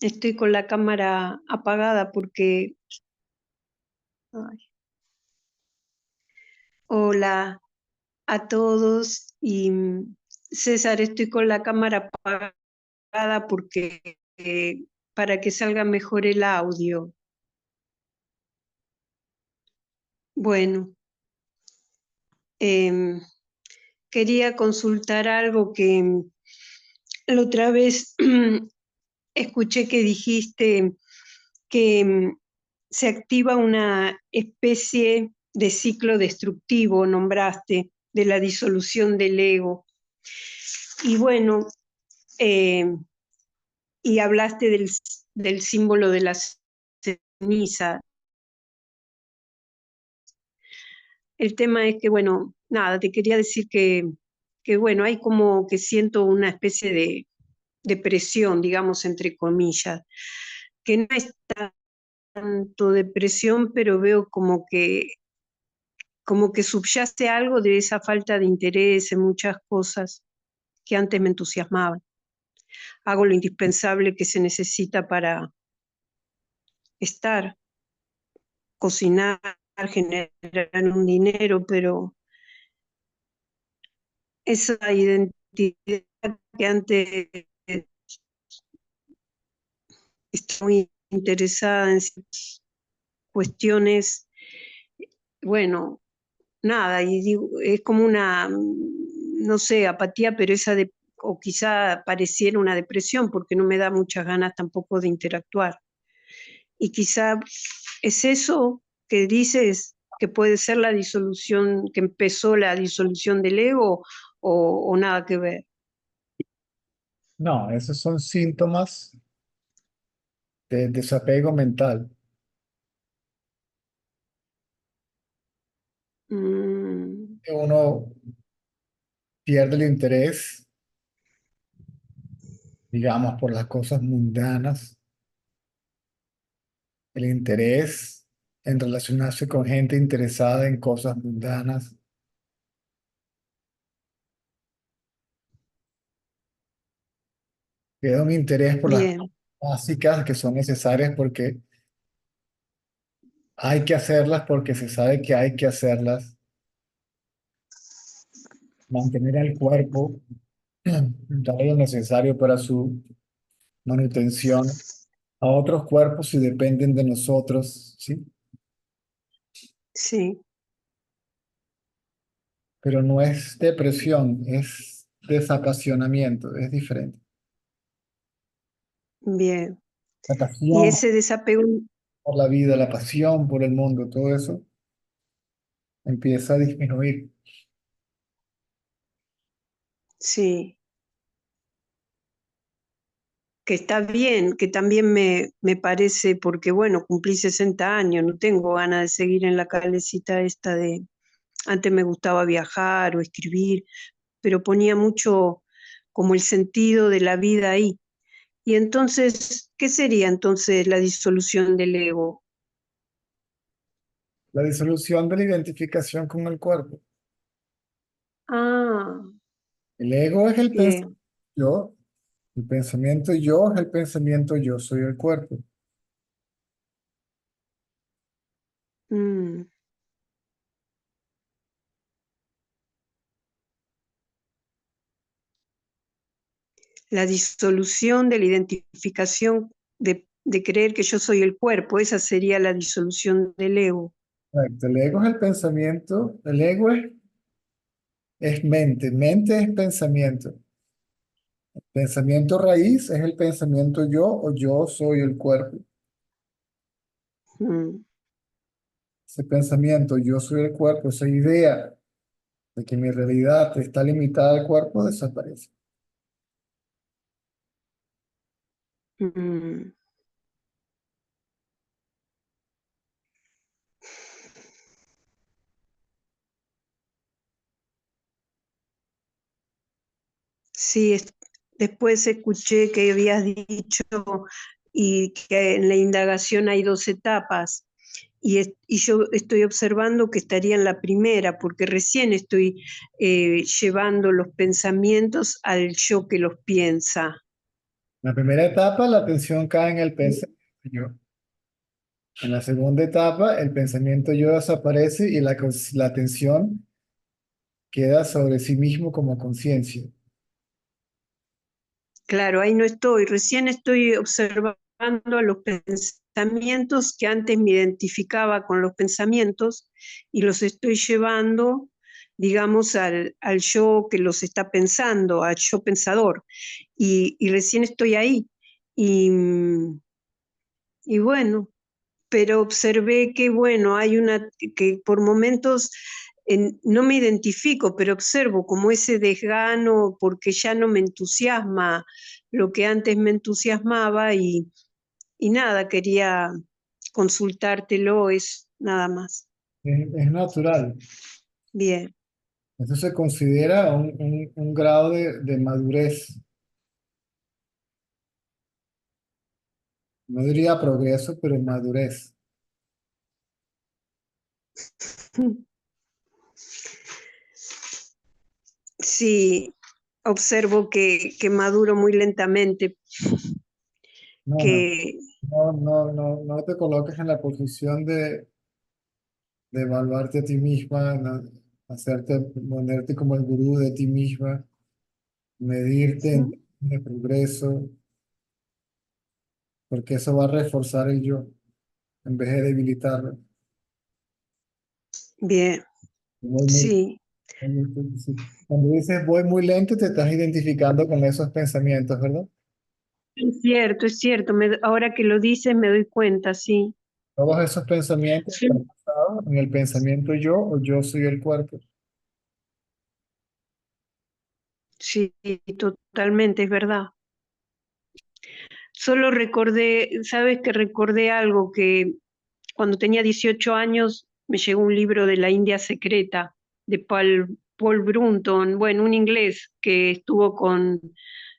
estoy con la cámara apagada porque... ay. Hola a todos y César, estoy con la cámara apagada porque para que salga mejor el audio. Bueno, em, quería consultar algo que la otra vez escuché que dijiste que se activa una especie de ciclo destructivo, nombraste, de la disolución del ego. Y bueno, y hablaste del símbolo de la ceniza. El tema es que, bueno, nada, te quería decir que bueno, hay como que siento una especie de depresión, digamos, entre comillas, que no es tanto depresión, pero veo como que subyace algo de esa falta de interés en muchas cosas que antes me entusiasmaban. Hago lo indispensable que se necesita para estar, cocinar, generar un dinero, pero esa identidad que antes estaba muy interesada en ciertas cuestiones, bueno, nada, y digo, es como una, no sé, apatía, pero o quizá pareciera una depresión, porque no me da muchas ganas tampoco de interactuar. Y quizá es eso que dices que puede ser la disolución, que empezó la disolución del ego o nada que ver. No, esos son síntomas de desapego mental. Mm, Que uno pierde el interés, digamos, por las cosas mundanas, el interés en relacionarse con gente interesada en cosas mundanas. Queda un interés por las bien, básicas que son necesarias porque hay que hacerlas, porque se sabe que hay que hacerlas. Mantener al cuerpo, dar lo necesario para su manutención a otros cuerpos si dependen de nosotros, ¿sí? sí, Pero no es depresión, es desapasionamiento, es diferente. bien. La Y pasión ese desapego, por la vida, la pasión por el mundo, todo eso empieza a disminuir. sí, que está bien, que también me parece, porque bueno, cumplí 60 años, no tengo ganas de seguir en la calecita esta de, antes me gustaba viajar o escribir, pero ponía mucho como el sentido de la vida ahí. Y entonces, ¿qué sería entonces la disolución del ego? La disolución de la identificación con el cuerpo. Ah, El ego es el pensamiento bien. yo, el pensamiento yo es el pensamiento yo soy el cuerpo. Mm. La disolución de la identificación de creer que yo soy el cuerpo, esa sería la disolución del ego. Correcto. El ego es el pensamiento, el ego es mente, mente es pensamiento. Pensamiento raíz es el pensamiento yo o yo soy el cuerpo. Mm, Ese pensamiento yo soy el cuerpo, esa idea de que mi realidad está limitada al cuerpo desaparece. mm. Sí, después escuché que habías dicho y que en la indagación hay dos etapas. Y yo estoy observando que estaría en la primera, porque recién estoy llevando los pensamientos al yo que los piensa. la primera etapa, la atención cae en el pensamiento yo. En la segunda etapa, el pensamiento yo desaparece y la atención queda sobre sí mismo como conciencia. Claro, ahí no estoy. Recién estoy observando los pensamientos que antes me identificaba con los pensamientos y los estoy llevando, digamos, al yo que los está pensando, al yo pensador. Y recién estoy ahí. Y, y bueno, pero observé que, bueno, hay una, que por momentos no me identifico, pero observo como ese desgano porque ya no me entusiasma lo que antes me entusiasmaba y nada, quería consultártelo, es nada más. Es natural. Bien. Eso se considera un grado de madurez. No diría progreso, pero madurez. Sí, observo que maduro muy lentamente, No, no, que no te coloques en la posición de evaluarte a ti misma, ponerte como el gurú de ti misma, medirte en términos de progreso, porque eso va a reforzar el yo en vez de debilitarlo. bien, Voy muy, sí. sí. Cuando dices voy muy lento, te estás identificando con esos pensamientos, ¿verdad? Es cierto, ahora que lo dices me doy cuenta, sí. Todos esos pensamientos Sí, están basados en el pensamiento yo o yo soy el cuerpo. sí, totalmente, es verdad. Solo recordé, sabes que recordé algo que cuando tenía 18 años me llegó un libro de la India secreta de Paul Brunton, bueno, un inglés que estuvo con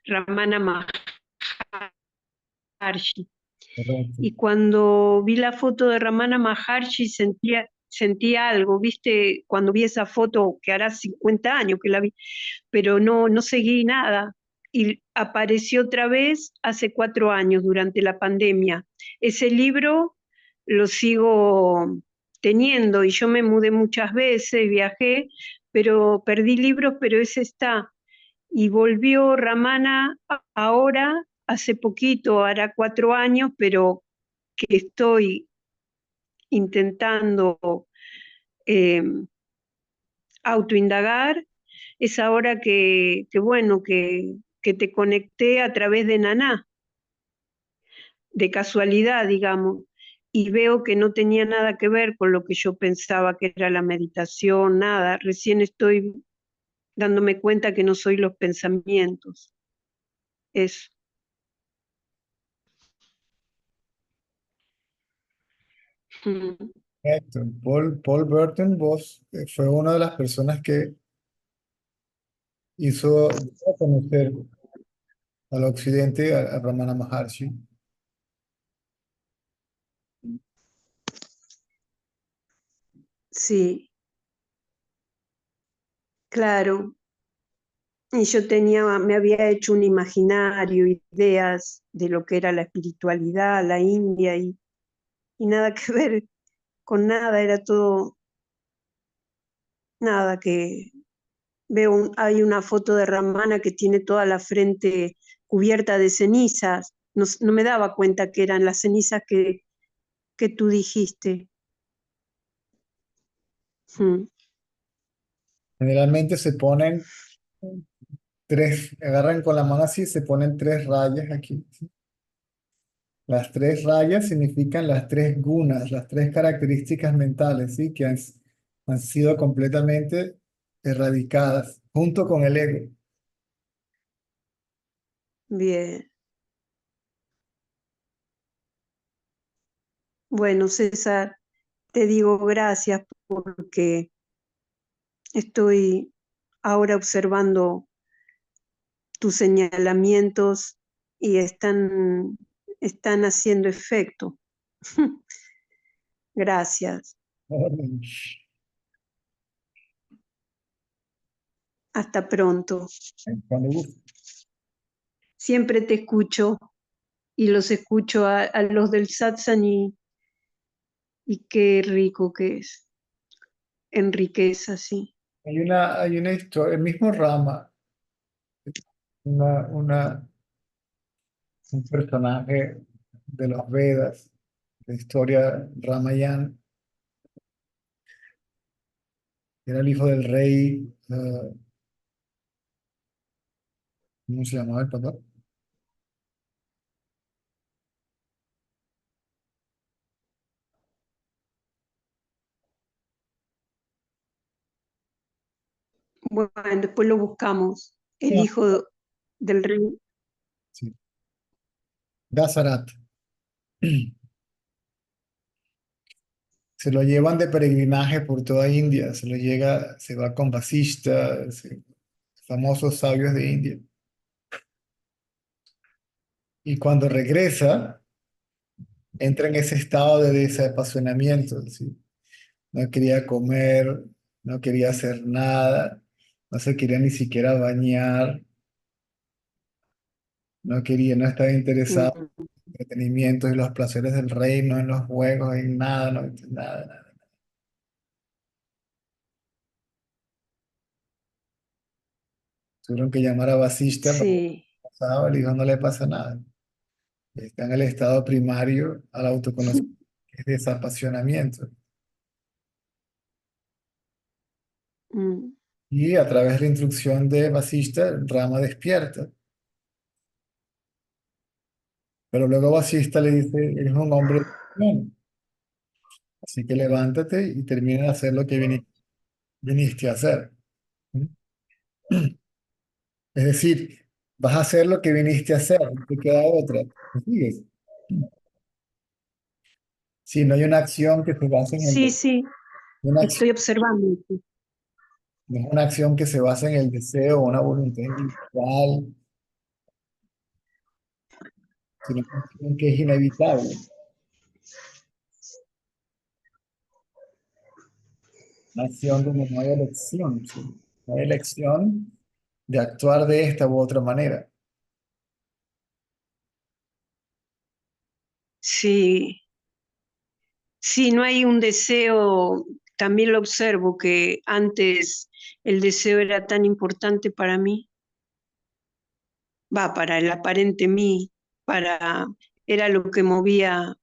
Ramana Maharshi. Correcto. Y cuando vi la foto de Ramana Maharshi sentía algo, viste, cuando vi esa foto que hará 50 años que la vi, pero no seguí nada. Y apareció otra vez hace 4 años durante la pandemia. Ese libro lo sigo teniendo y yo me mudé muchas veces, viajé, pero perdí libros, pero ese está. Y volvió Ramana ahora, hace poquito, hará 4 años, pero que estoy intentando eh, autoindagar, es ahora bueno, que te conecté a través de Naná, de casualidad, digamos, y veo que no tenía nada que ver con lo que yo pensaba que era la meditación, nada. Recién estoy dándome cuenta que no soy los pensamientos. Eso. Mm. Correcto. Paul Burton Boss fue una de las personas que hizo dio a conocer al occidente a Ramana Maharshi. Sí, claro. Y yo me había hecho un imaginario, ideas de lo que era la espiritualidad, la India, y nada que ver con nada, era todo nada que hay una foto de Ramana que tiene toda la frente cubierta de cenizas. No me daba cuenta que eran las cenizas que tú dijiste. Mm. Generalmente se ponen agarran con la mano así, se ponen tres rayas aquí. ¿Sí? Las tres rayas significan las tres gunas, las tres características mentales, ¿sí? Que han sido completamente erradicadas junto con el ego. Bien. Bueno, César, te digo gracias porque estoy ahora observando tus señalamientos y están haciendo efecto. Gracias. Hasta pronto. Cuando siempre te escucho y los escucho a los del satsang y qué rico que es, enriquece, sí. Hay una historia, el mismo Rama, una, una, un personaje de los Vedas, de historia Ramayana, era el hijo del rey, ¿cómo se llamaba el papá? Bueno, después lo buscamos, el No, hijo del rey. sí, Dasarat. Se lo llevan de peregrinaje por toda India, se va con Vasishta, famosos sabios de India. Y cuando regresa, entra en ese estado de desapasionamiento, ¿sí? No quería comer, no quería hacer nada, no se quería ni siquiera bañar, no estaba interesado Mm, en entretenimientos y los placeres del reino, en los juegos, en nada, no, nada, nada. Tuvieron que llamar a Vasista para sí. pasaba, le dijo, no le pasa nada. Está en el estado primario al autoconocimiento, que es desapasionamiento. Mm, Y a través de la instrucción de Vasista, Rama despierta. Pero luego Vasista le dice, eres un hombre de acción, así que levántate y termina de hacer lo que viniste a hacer. ¿Mm? Es decir, vas a hacer lo que viniste a hacer, no te queda otra. ¿Me sigues? Si no hay una acción que se base en sí, sí, una acción, estoy observando. no es una acción que se basa en el deseo o una voluntad individual, sino una acción que es inevitable. Una acción donde no hay elección, ¿sí? No hay elección de actuar de esta u otra manera. Sí, sí, no hay un deseo, también lo observo que antes el deseo era tan importante para mí, va, para el aparente mí, para, era lo que movía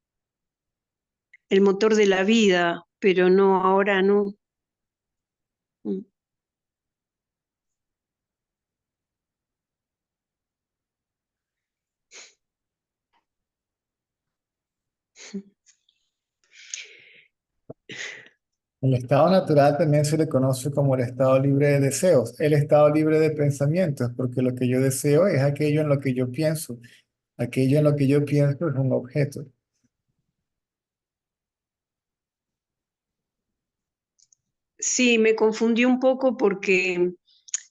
el motor de la vida, pero no, ahora no. Mm. El estado natural también se le conoce como el estado libre de deseos, el estado libre de pensamientos, porque lo que yo deseo es aquello en lo que yo pienso. Aquello en lo que yo pienso es un objeto. Sí, me confundí un poco porque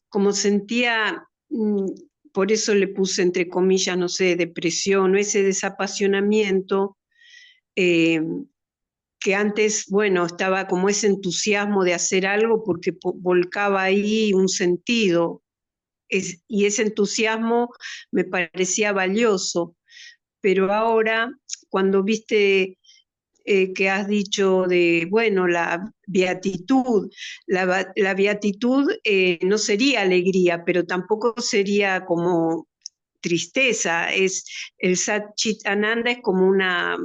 como sentía, por eso le puse entre comillas, no sé, depresión o ese desapasionamiento, eh, que antes, bueno, estaba como ese entusiasmo de hacer algo porque volcaba ahí un sentido, y ese entusiasmo me parecía valioso, pero ahora, cuando viste que has dicho de, bueno, la beatitud. La beatitud no sería alegría, pero tampoco sería como tristeza. El Sat Chit Ananda es como una,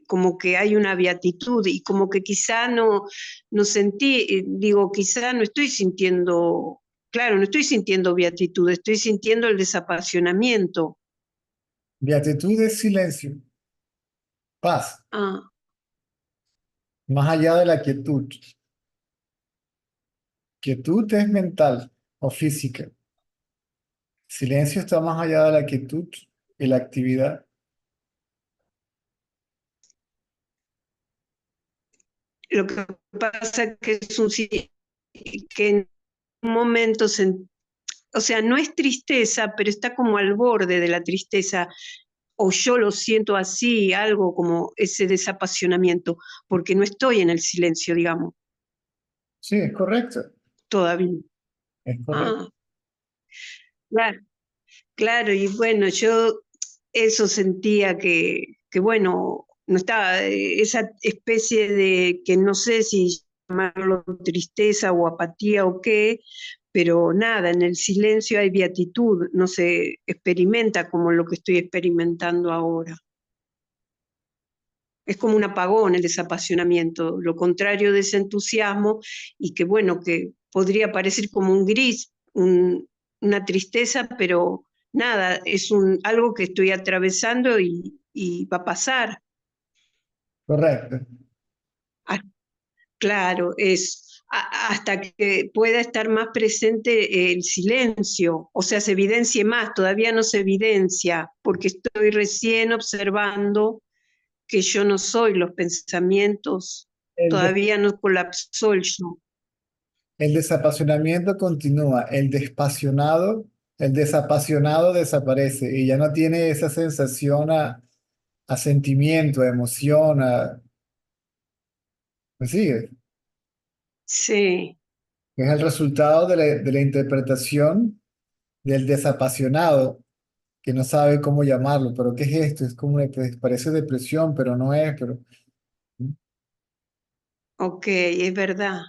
como que hay una beatitud y como que quizá no sentí, digo, quizá no estoy sintiendo, claro, no estoy sintiendo beatitud, estoy sintiendo el desapasionamiento. Beatitud es silencio, paz, Ah, más allá de la quietud. Quietud es mental o física. Silencio está más allá de la quietud y la actividad. lo que pasa que es que en un momento, o sea, no es tristeza, pero está como al borde de la tristeza, o yo lo siento así, algo como ese desapasionamiento, porque no estoy en el silencio, digamos, Sí, es correcto. todavía. Es correcto. Ah, claro. claro, y bueno, yo eso sentía que bueno, no estaba, esa especie de, que no sé si llamarlo tristeza o apatía o qué, pero nada, en el silencio hay beatitud, no se experimenta como lo que estoy experimentando ahora. Es como un apagón el desapasionamiento, lo contrario de ese entusiasmo y que bueno, que podría parecer como un gris, una tristeza, pero nada, es algo que estoy atravesando y va a pasar. Correcto. Ah, claro, hasta que pueda estar más presente el silencio, o sea, se evidencie más, todavía no se evidencia, porque estoy recién observando que yo no soy los pensamientos, El, des- todavía no colapsó el yo. el desapasionamiento continúa, el desapasionado desaparece y ya no tiene esa sensación a sentimiento, a emoción, ¿me sigue? Sí, Es el resultado de la interpretación del desapasionado, que no sabe cómo llamarlo, pero ¿qué es esto? Es como parece depresión, pero no es, pero ok, es verdad,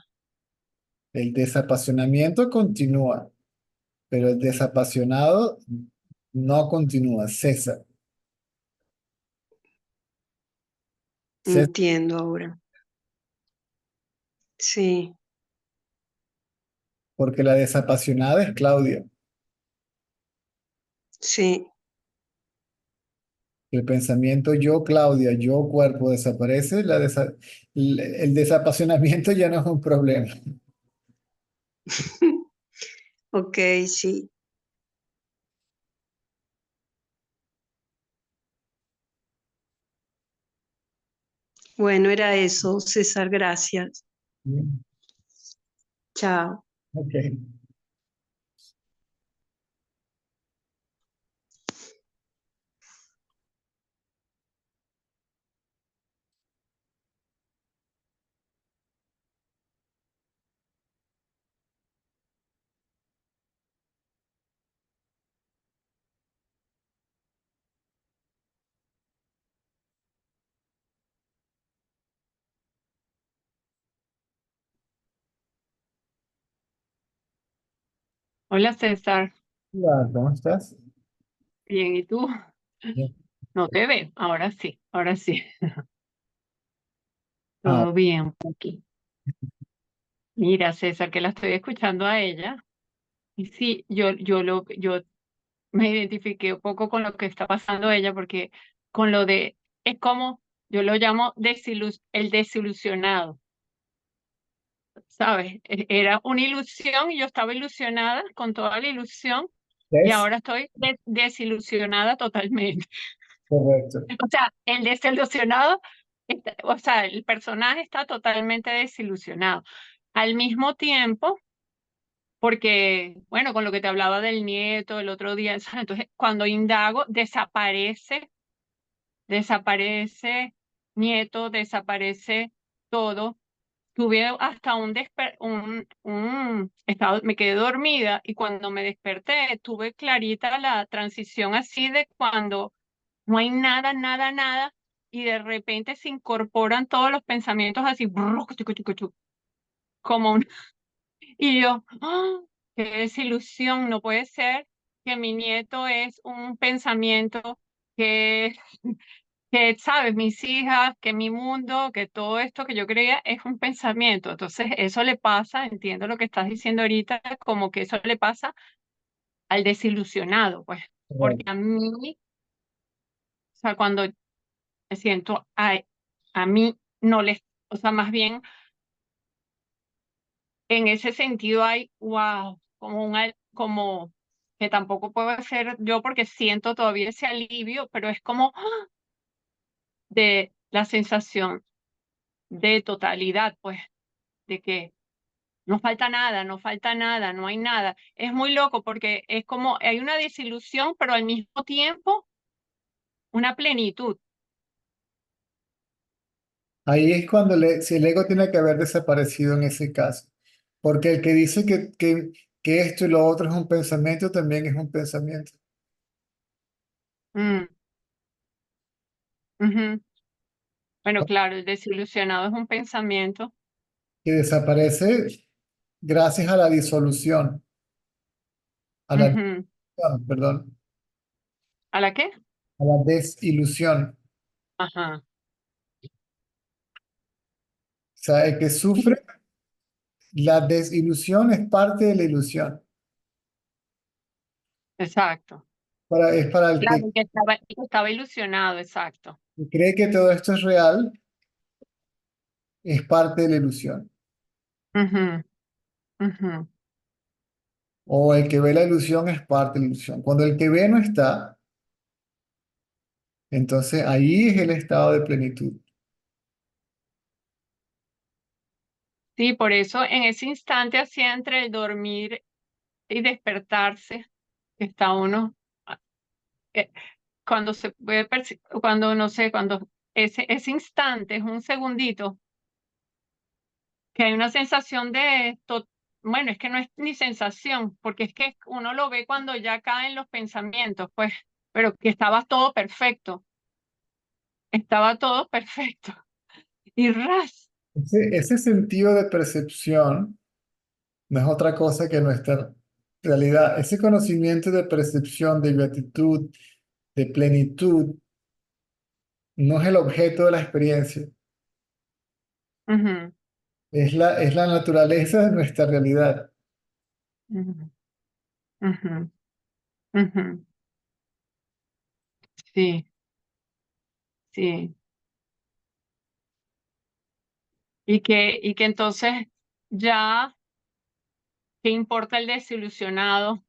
el desapasionamiento continúa, pero el desapasionado no continúa, cesa. Cesa entiendo ahora. Sí, porque la desapasionada es Claudia. sí, El pensamiento yo, Claudia, yo, cuerpo desaparece, el desapasionamiento ya no es un problema. ok, sí. Bueno, era eso, César, gracias. Chao. Ok. Hola César, Hola, ¿cómo estás? bien, ¿y tú? Bien. No te veo, ahora sí, Ah, todo bien por aquí. Mira, César, que la estoy escuchando a ella, y sí, yo me identifiqué un poco con lo que está pasando ella, porque con lo de, es como, yo lo llamo el desilusionado, ¿sabes? Era una ilusión y yo estaba ilusionada con toda la ilusión, y es ahora estoy desilusionada totalmente. correcto. O sea, el desilusionado, o sea, el personaje está totalmente desilusionado. Al mismo tiempo, porque, bueno, con lo que te hablaba del nieto el otro día, ¿sabes? Entonces, cuando indago, desaparece nieto, desaparece todo. Tuve hasta un estado, me quedé dormida y cuando me desperté, tuve clarita la transición así de cuando no hay nada, nada, nada, y de repente se incorporan todos los pensamientos así, brrr, cuchu, cuchu, cuchu, como un... Y yo, ¡ah! ¡Qué desilusión! No puede ser que mi nieto es un pensamiento que, que, sabes, mis hijas, que mi mundo, que todo esto que yo creía es un pensamiento. Entonces, eso le pasa, entiendo lo que estás diciendo ahorita, como que eso le pasa al desilusionado, pues, porque Correcto. a mí, o sea, cuando me siento a mí no les, o sea, más bien en ese sentido hay, wow, como como que tampoco puedo hacer yo porque siento todavía ese alivio, pero es como de la sensación de totalidad, pues, de que no falta nada, no falta nada, no hay nada. Es muy loco porque es como hay una desilusión, pero al mismo tiempo una plenitud. Ahí es cuando si el ego tiene que haber desaparecido en ese caso. Porque el que dice que esto y lo otro es un pensamiento, también es un pensamiento. mm, ujú. Bueno, claro, el desilusionado es un pensamiento. que desaparece gracias a la disolución, a la, Ujú. perdón, ¿A la qué? a la desilusión. Ajá. O sea, el que sufre la desilusión es parte de la ilusión. Exacto. Es para el Claro, que estaba ilusionado, exacto. que cree que todo esto es real, es parte de la ilusión. Ujú, ujú. O el que ve la ilusión es parte de la ilusión. Cuando el que ve no está, entonces ahí es el estado de plenitud. Sí, por eso en ese instante así entre el dormir y despertarse, que está uno, ah, eh, cuando se puede, cuando no sé, cuando ese instante es un segundito, que hay una sensación de, bueno, es que no es ni sensación, porque es que uno lo ve cuando ya caen los pensamientos, pues, pero que estaba todo perfecto, y ras. Ese sentido de percepción no es otra cosa que nuestra realidad. Ese conocimiento de percepción, de beatitud, de plenitud, no es el objeto de la experiencia, Ujú, es la naturaleza de nuestra realidad. ujú, ujú, ujú. Sí, sí. Y que entonces ya, ¿qué importa el desilusionado?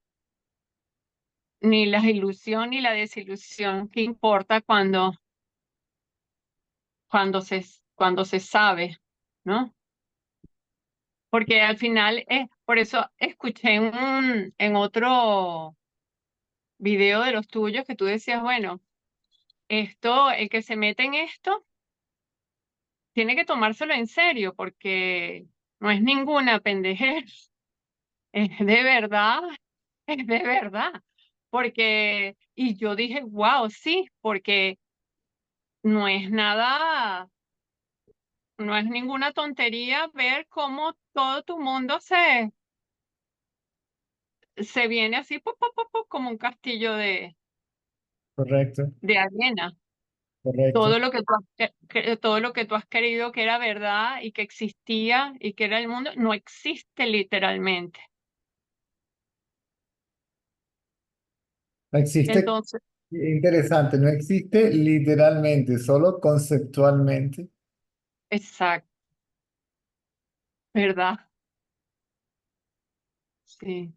Ni la ilusión ni la desilusión, ¿qué importa cuando se sabe, ¿no? Porque al final, por eso escuché en otro video de los tuyos que tú decías, bueno, esto, el que se mete en esto, tiene que tomárselo en serio, porque no es ninguna pendejez, es de verdad, es de verdad. Porque, y yo dije, wow, sí, porque no es nada, no es ninguna tontería ver cómo todo tu mundo se viene así, como un castillo Correcto, de arena. correcto. Todo lo que tú todo lo que tú has querido que era verdad y que existía y que era el mundo, no existe literalmente. No existe, Entonces, interesante, no existe literalmente, solo conceptualmente. exacto, ¿verdad? Sí,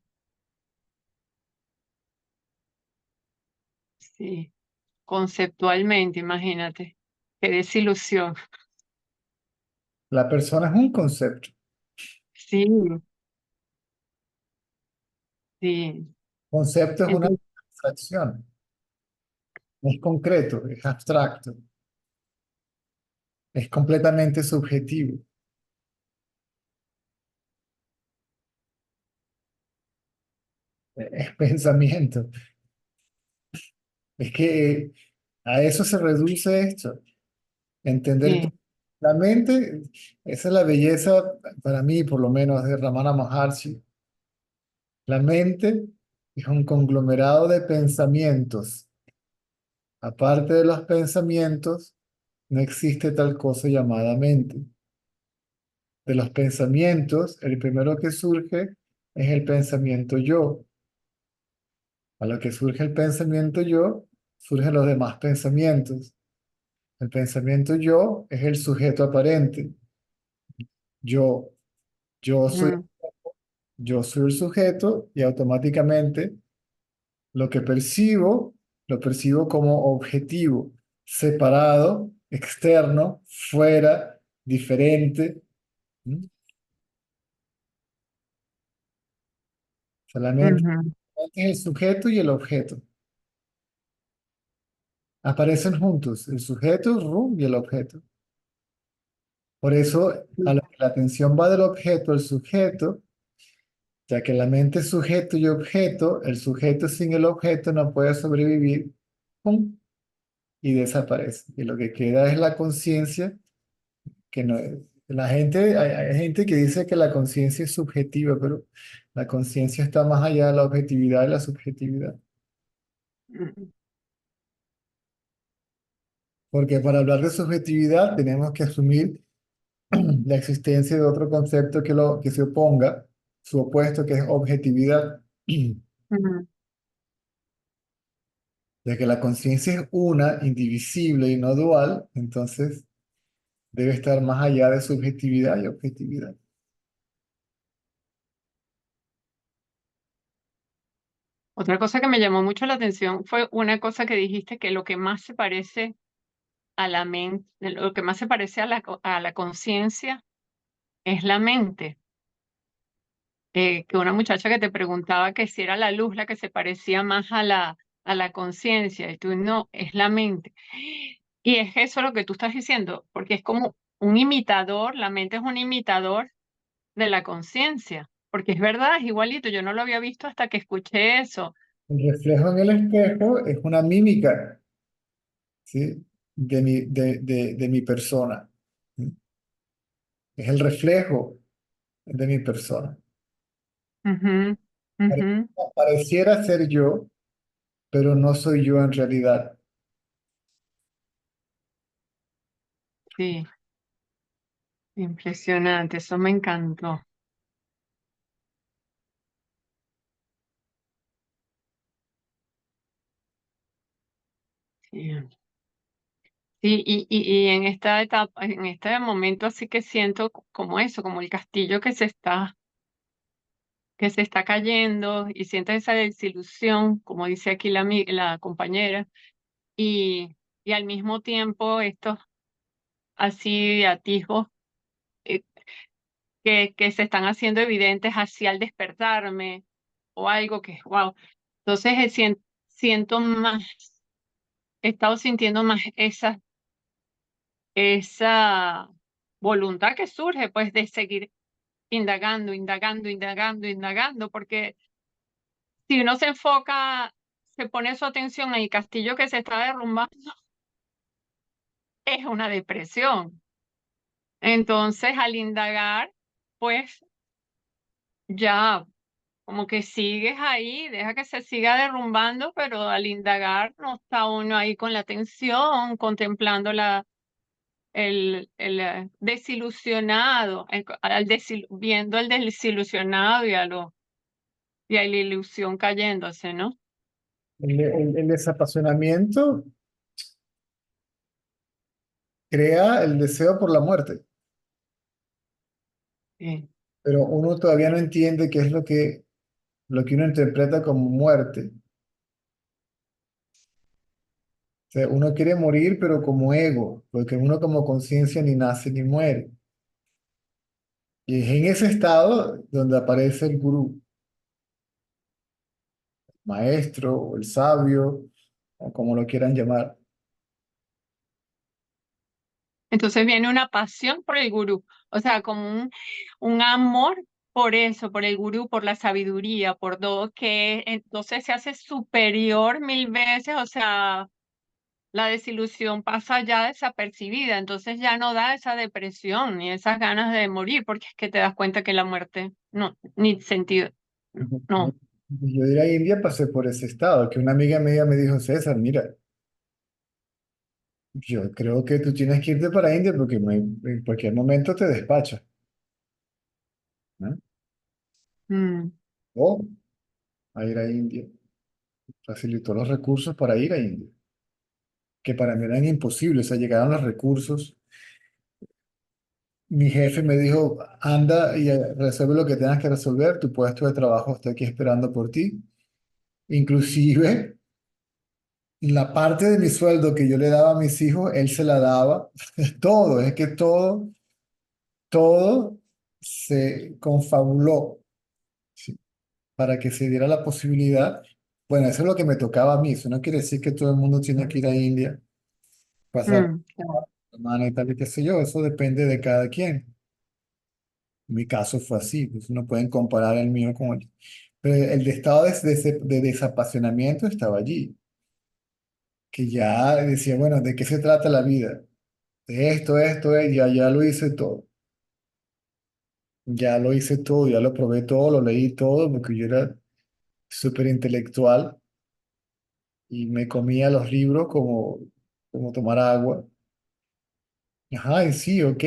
sí. Conceptualmente, imagínate. Qué desilusión. La persona es un concepto. Sí, sí. Concepto es una Entonces, abstracción, no es concreto, es abstracto, es completamente subjetivo, es pensamiento. Es que a eso se reduce esto, entender que sí. la mente, esa es la belleza para mí, por lo menos, de Ramana Maharshi. La mente es un conglomerado de pensamientos. Aparte de los pensamientos, no existe tal cosa llamada mente. De los pensamientos, el primero que surge es el pensamiento yo. A lo que surge el pensamiento yo, surgen los demás pensamientos. El pensamiento yo es el sujeto aparente. Yo, yo soy, Ujú, yo soy el sujeto y automáticamente lo que percibo, lo percibo como objetivo, separado, externo, fuera, diferente. ¿Mm? Solamente ujú. es el sujeto y el objeto. Aparecen juntos, el sujeto y el objeto. Por eso, a lo que la atención va del objeto al sujeto, ya que la mente es sujeto y objeto, el sujeto sin el objeto no puede sobrevivir ¡pum! Y desaparece. Y lo que queda es la conciencia, que no la gente, hay gente que dice que la conciencia es subjetiva, pero la conciencia está más allá de la objetividad y la subjetividad. Mm, Porque para hablar de subjetividad tenemos que asumir la existencia de otro concepto que se oponga, su opuesto, que es objetividad. mm. De que la conciencia es una, indivisible y no dual, entonces debe estar más allá de subjetividad y objetividad. Otra cosa que me llamó mucho la atención fue una cosa que dijiste, que lo que más se parece a la mente, lo que más se parece a a la conciencia es la mente. Que una muchacha que te preguntaba que si era la luz la que se parecía más a a la conciencia, y tú no, es la mente. Y es eso lo que tú estás diciendo, porque es como un imitador, la mente es un imitador de la conciencia, porque es verdad, es igualito, yo no lo había visto hasta que escuché eso. El reflejo en el espejo es una mímica, ¿sí? De mi persona. ¿Sí? Es el reflejo de mi persona. Ujú, Pare- ujú, Pareciera ser yo, pero no soy yo en realidad. sí, impresionante, eso me encantó. Sí. Sí, y en esta etapa, en este momento así que siento como eso, como el castillo que se está cayendo y siento esa desilusión, como dice aquí la compañera, y al mismo tiempo estos así atisbos eh, que se están haciendo evidentes hacia el despertarme o algo que, wow. Entonces siento más, he estado sintiendo más esa voluntad que surge pues de seguir indagando, indagando, indagando, indagando, porque si uno se enfoca, se pone su atención en el castillo que se está derrumbando, es una depresión. Entonces, al indagar, pues ya como que sigues ahí, deja que se siga derrumbando, pero al indagar no está uno ahí con la atención, contemplando el desilusionado, viendo el desilusionado y a la ilusión cayéndose, ¿no? El desapasionamiento crea el deseo por la muerte, Sí. pero uno todavía no entiende qué es lo que uno interpreta como muerte. O sea, uno quiere morir, pero como ego, porque uno como conciencia ni nace ni muere. Y es en ese estado donde aparece el gurú, maestro o el sabio, o como lo quieran llamar. Entonces viene una pasión por el gurú, o sea, como un amor por eso, por el gurú, por la sabiduría, por todo, que entonces se hace superior mil veces, o sea, la desilusión pasa ya desapercibida, entonces ya no da esa depresión ni esas ganas de morir, porque es que te das cuenta que la muerte no, ni sentido, no. Yo de ir a India pasé por ese estado, que una amiga mía me dijo, César, mira, yo creo que tú tienes que irte para India porque en cualquier momento te despacha, ¿no? Mm, O a ir a India. Facilitó los recursos para ir a India, que para mí eran imposibles, o sea, llegaron los recursos. Mi jefe me dijo, anda y resuelve lo que tengas que resolver, tu puesto de trabajo está aquí esperando por ti. Inclusive, la parte de mi sueldo que yo le daba a mis hijos, él se la daba. Todo, es que todo se confabuló, ¿sí? Para que se diera la posibilidad. Bueno, eso es lo que me tocaba a mí. Eso no quiere decir que todo el mundo tiene que ir a India, pasar claro. semana y tal y qué sé yo. Eso depende de cada quien. Mi caso fue así, pues no pueden comparar el mío con el... Pero el de estado de desapasionamiento estaba allí. que ya decía, bueno, ¿de qué se trata la vida? De ya lo hice todo. Ya lo hice todo, ya lo probé todo, lo leí todo, porque yo era súper intelectual y me comía los libros como tomar agua. Ajá, y sí, ok.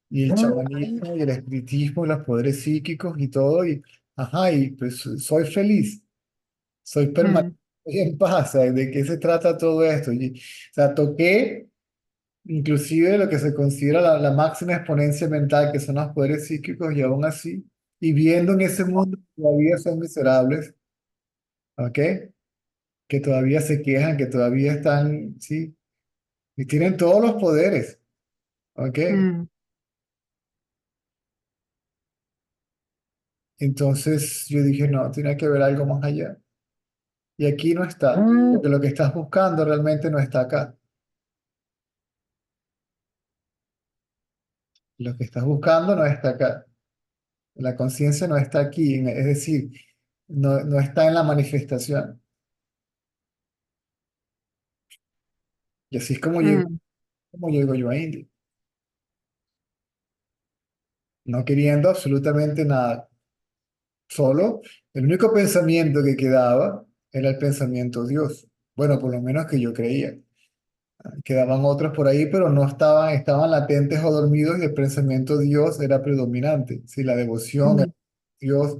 Y el chamanismo y el espiritismo y los poderes psíquicos y todo, y ajá, y pues soy feliz, soy permanente mm, en paz. ¿Sabes? ¿De qué se trata todo esto? O sea, toqué inclusive lo que se considera la máxima exponencia mental, que son los poderes psíquicos, y aún así, y viendo en ese mundo que todavía son miserables, ¿ok? Que todavía se quejan, que todavía están, sí, y tienen todos los poderes, ¿ok? mm, Entonces yo dije, no, tiene que haber algo más allá. Y aquí no está, porque lo que estás buscando realmente no está acá. Lo que estás buscando no está acá. La conciencia no está aquí, es decir, no está en la manifestación. Y así es mm, como llego yo a India, no queriendo absolutamente nada. Solo el único pensamiento que quedaba era el pensamiento Dios. Bueno, por lo menos que yo creía. Quedaban otros por ahí, pero no estaban latentes o dormidos y el pensamiento Dios era predominante. Sí, la devoción a mm. Dios,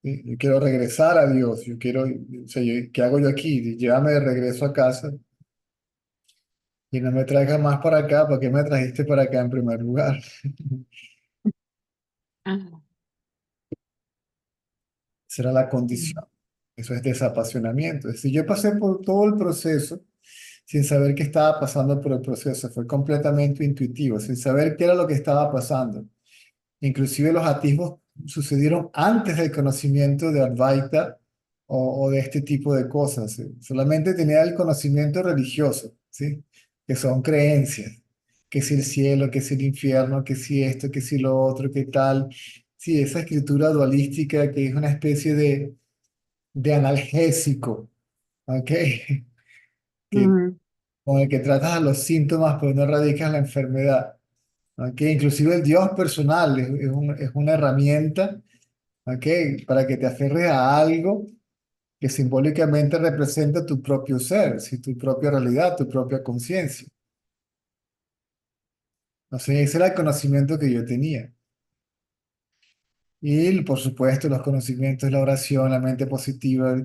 sí, yo quiero regresar a Dios, yo quiero, o sea, ¿qué hago yo aquí? Llévame de regreso a casa y no me traigas más para acá, ¿para qué me trajiste para acá en primer lugar? Ah, Esa era la mm, condición. Eso es desapasionamiento. Es decir, yo pasé por todo el proceso sin saber qué estaba pasando por el proceso. Fue completamente intuitivo, sin saber qué era lo que estaba pasando. Inclusive los atisbos sucedieron antes del conocimiento de Advaita o de este tipo de cosas. ¿Sí? Solamente tenía el conocimiento religioso, ¿sí? Que son creencias, que si el cielo, que si el infierno, que si esto, que si lo otro, que tal. Sí, esa escritura dualística que es una especie de analgésico, ¿ok? Que, mm, con el que tratas a los síntomas, pero no erradicas la enfermedad. ¿Ok? Inclusive el Dios personal es una herramienta, ¿ok? Para que te aferres a algo que simbólicamente representa tu propio ser, ¿sí? Tu propia realidad, tu propia conciencia. O sea, ese era el conocimiento que yo tenía. Y por supuesto los conocimientos, la oración, la mente positiva,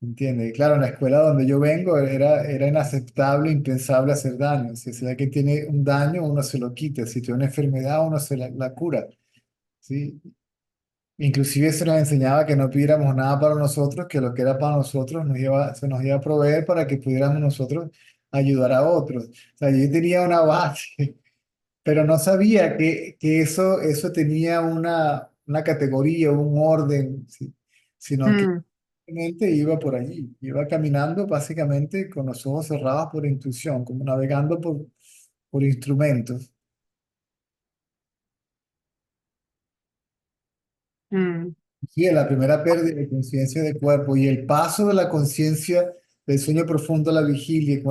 ¿entiendes? Claro, en la escuela donde yo vengo era inaceptable, impensable hacer daño. Si sea que tiene un daño, uno se lo quita. Si tiene una enfermedad, uno se la cura. ¿Sí? Inclusive se nos enseñaba que no pidiéramos nada para nosotros, que lo que era para nosotros se nos iba a proveer para que pudiéramos nosotros ayudar a otros. O sea, yo tenía una base, pero no sabía que eso tenía una categoría, un orden, ¿sí? Sino que mm, simplemente iba por allí, iba caminando básicamente con los ojos cerrados por intuición, como navegando por instrumentos. mm. Sí, la primera pérdida de conciencia de cuerpo y el paso de la conciencia del sueño profundo a la vigilia.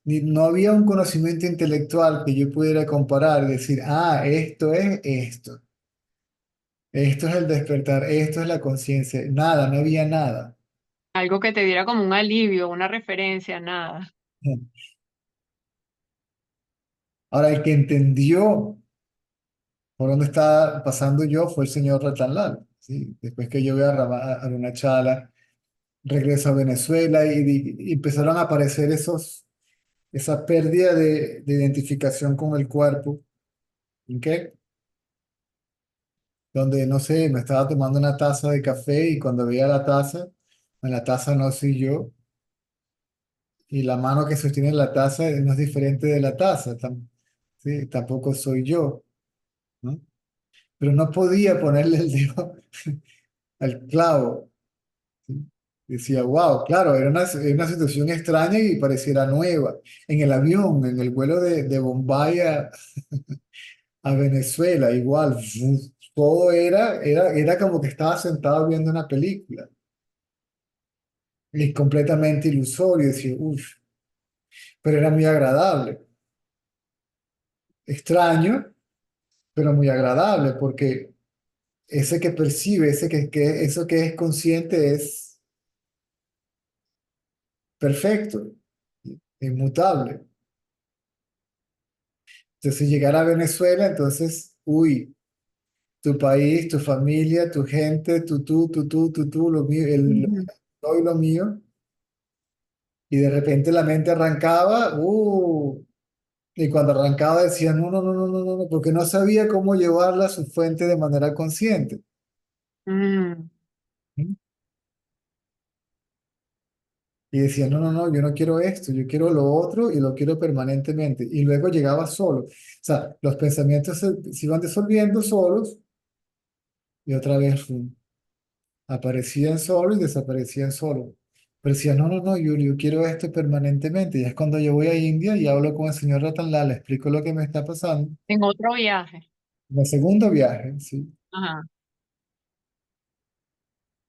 No había un conocimiento intelectual que yo pudiera comparar y decir, ah, esto es esto. Esto es el despertar, esto es la conciencia. Nada, no había nada. Algo que te diera como un alivio, una referencia, nada. Ahora, el que entendió por dónde estaba pasando yo fue el señor Ratanlal. ¿Sí? Después que yo vi a Arunachala, regreso a Venezuela y empezaron a aparecer esa pérdida de identificación con el cuerpo, ¿ok? Donde, no sé, me estaba tomando una taza de café y cuando veía la taza, en la taza no soy yo y la mano que sostiene la taza no es diferente de la taza, ¿sí? Tampoco soy yo, ¿no? Pero no podía ponerle el dedo al clavo, ¿sí? Decía, wow, claro, era una situación extraña y pareciera nueva. En el avión, en el vuelo de Bombay a Venezuela, igual, todo era como que estaba sentado viendo una película, y completamente ilusorio, decir, uff. pero era muy agradable. Extraño, pero muy agradable, porque ese que percibe, eso que es consciente es perfecto, inmutable. Entonces, si llegara a Venezuela, entonces, uy, tu país, tu familia, tu gente, tú, lo mío, Ujú. todo y lo mío, y de repente la mente arrancaba, y cuando arrancaba decía, no, no, no, no, no, no, no, porque no sabía cómo llevarla a su fuente de manera consciente. Mm. ¿Mm? Y decía, no, no, no, yo no quiero esto, yo quiero lo otro y lo quiero permanentemente. Y luego llegaba solo. O sea, los pensamientos se iban disolviendo solos y otra vez aparecían solo y desaparecían solo. Pero decía, no, no, no, yo quiero esto permanentemente. Y es cuando yo voy a India y hablo con el señor Ratanlal, le explico lo que me está pasando. En otro viaje. En el segundo viaje, ¿sí? Ajá.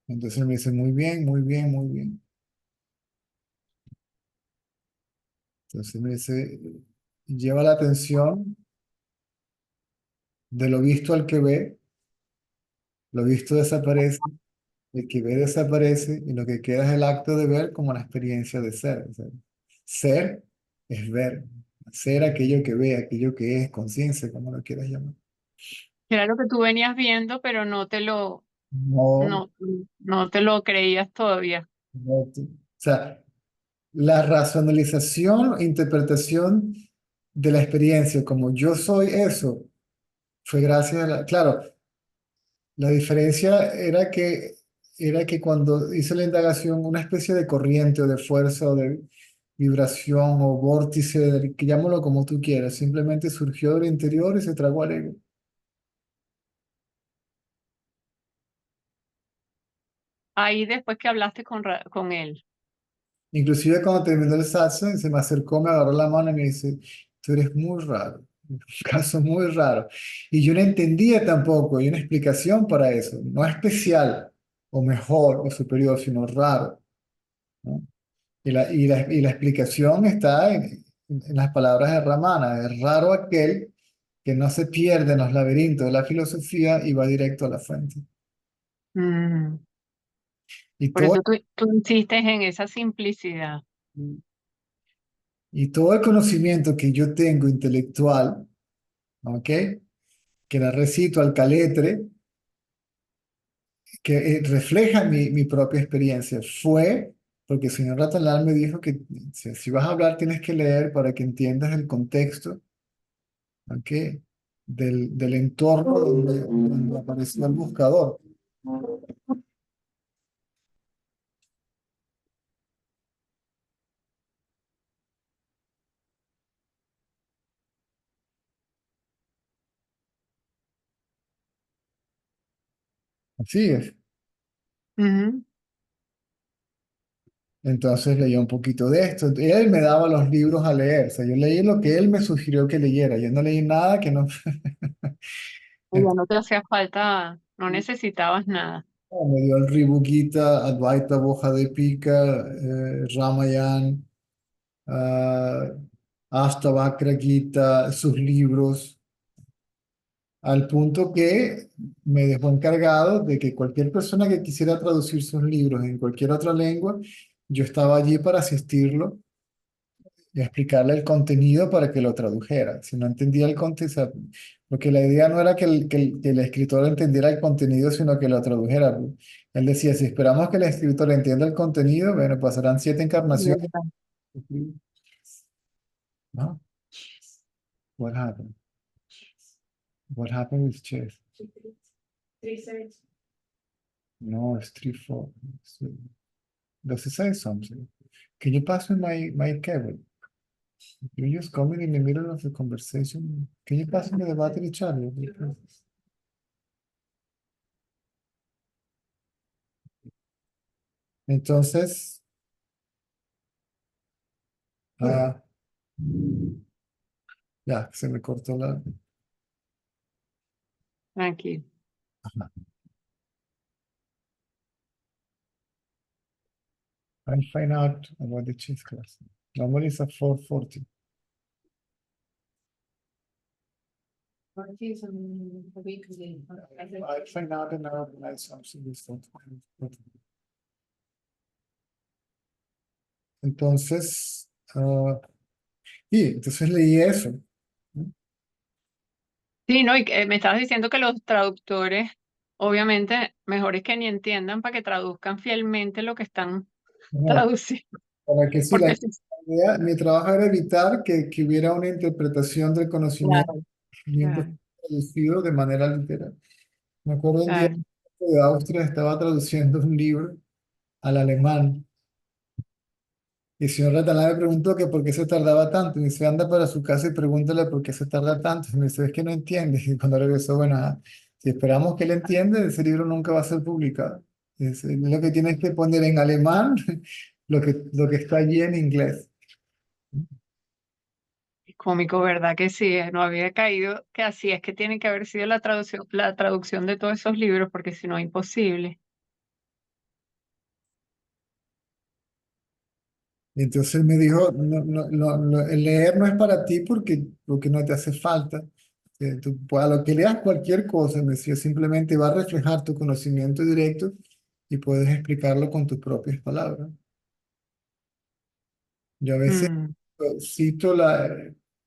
Entonces me dice, muy bien, muy bien, muy bien. Entonces me dice, lleva la atención de lo visto al que ve, lo visto desaparece, el que ve desaparece y lo que queda es el acto de ver como la experiencia de ser. O sea, ser es ver, ser aquello que ve, aquello que es, conciencia, como lo quieras llamar. Era lo que tú venías viendo, pero No, no, no te lo creías todavía. no, o sea, la racionalización, interpretación de la experiencia como yo soy eso, fue gracias a la, claro, la diferencia era que cuando hice la indagación, una especie de corriente o de fuerza o de vibración o vórtice, que llámalo como tú quieras, simplemente surgió del interior y se tragó al ego. Ahí después que hablaste con él. Inclusive cuando terminó el satsang, se me acercó, me agarró la mano y me dice, tú eres muy raro, un caso muy raro. Y yo no entendía tampoco, hay una explicación para eso, no especial o mejor o superior, sino raro, ¿no? Y la explicación está en las palabras de Ramana. Es raro aquel que no se pierde en los laberintos de la filosofía y va directo a la fuente. Mm. Y Por todo, eso tú insistes en esa simplicidad. y todo el conocimiento que yo tengo intelectual, ¿ok? Que la recito al caletre, que refleja mi propia experiencia, fue porque el señor Ratanlal me dijo que si vas a hablar tienes que leer para que entiendas el contexto, ¿ok? Del entorno donde apareció el buscador. Así es. Ujú. Entonces leía un poquito de esto. Él me daba los libros a leer. O sea, yo leí lo que él me sugirió que leyera. Yo no leí nada que no. Ya no te hacía falta, no necesitabas nada. Me dio el Ribu Gita, Advaita Bojadipika, Ramayana, Astavakra Gita, sus libros, al punto que me dejó encargado de que cualquier persona que quisiera traducir sus libros en cualquier otra lengua, yo estaba allí para asistirlo y explicarle el contenido para que lo tradujera. Si no entendía el contenido, porque la idea no era que el escritor entendiera el contenido, sino que lo tradujera. Él decía, si esperamos que el escritor entienda el contenido, bueno, pasarán 7 encarnaciones. ¿Verdad? ¿No? What happened? What happened with chess? No, it's 3-4. Does it say something? Can you pass me my cable? You just coming in the middle of the conversation. Can you pass me the battery charger? Entonces, ah, ya, se me cortó la... Tranquilo. I'll find out about the chess class. Normally it's at 4:40. I find out and organize something this time. Entonces, y entonces leí eso. Sí, ¿no? Y que me estabas diciendo que los traductores, obviamente, mejor es que ni entiendan para que traduzcan fielmente lo que están No, traduciendo. para que sí, Porque sí, mi trabajo era evitar que hubiera una interpretación del conocimiento claro, claro, traducido de manera literal. Me acuerdo un día claro. de Austria estaba traduciendo un libro al alemán y el señor Ratalá me preguntó que por qué se tardaba tanto. Y me dice, anda para su casa y pregúntale por qué se tarda tanto. Y me dice, es que no entiende. Y cuando regresó, bueno, si esperamos que él entienda, ese libro nunca va a ser publicado. Es lo que tienes que poner en alemán, lo que está allí en inglés. Cómico, ¿verdad que sí? No había caído que así es que tiene que haber sido la traducción de todos esos libros, porque si no, imposible. Y entonces él me dijo, el leer no es para ti porque no te hace falta. A lo que leas cualquier cosa, me decía, simplemente va a reflejar tu conocimiento directo y puedes explicarlo con tus propias palabras. Yo a veces Mm. cito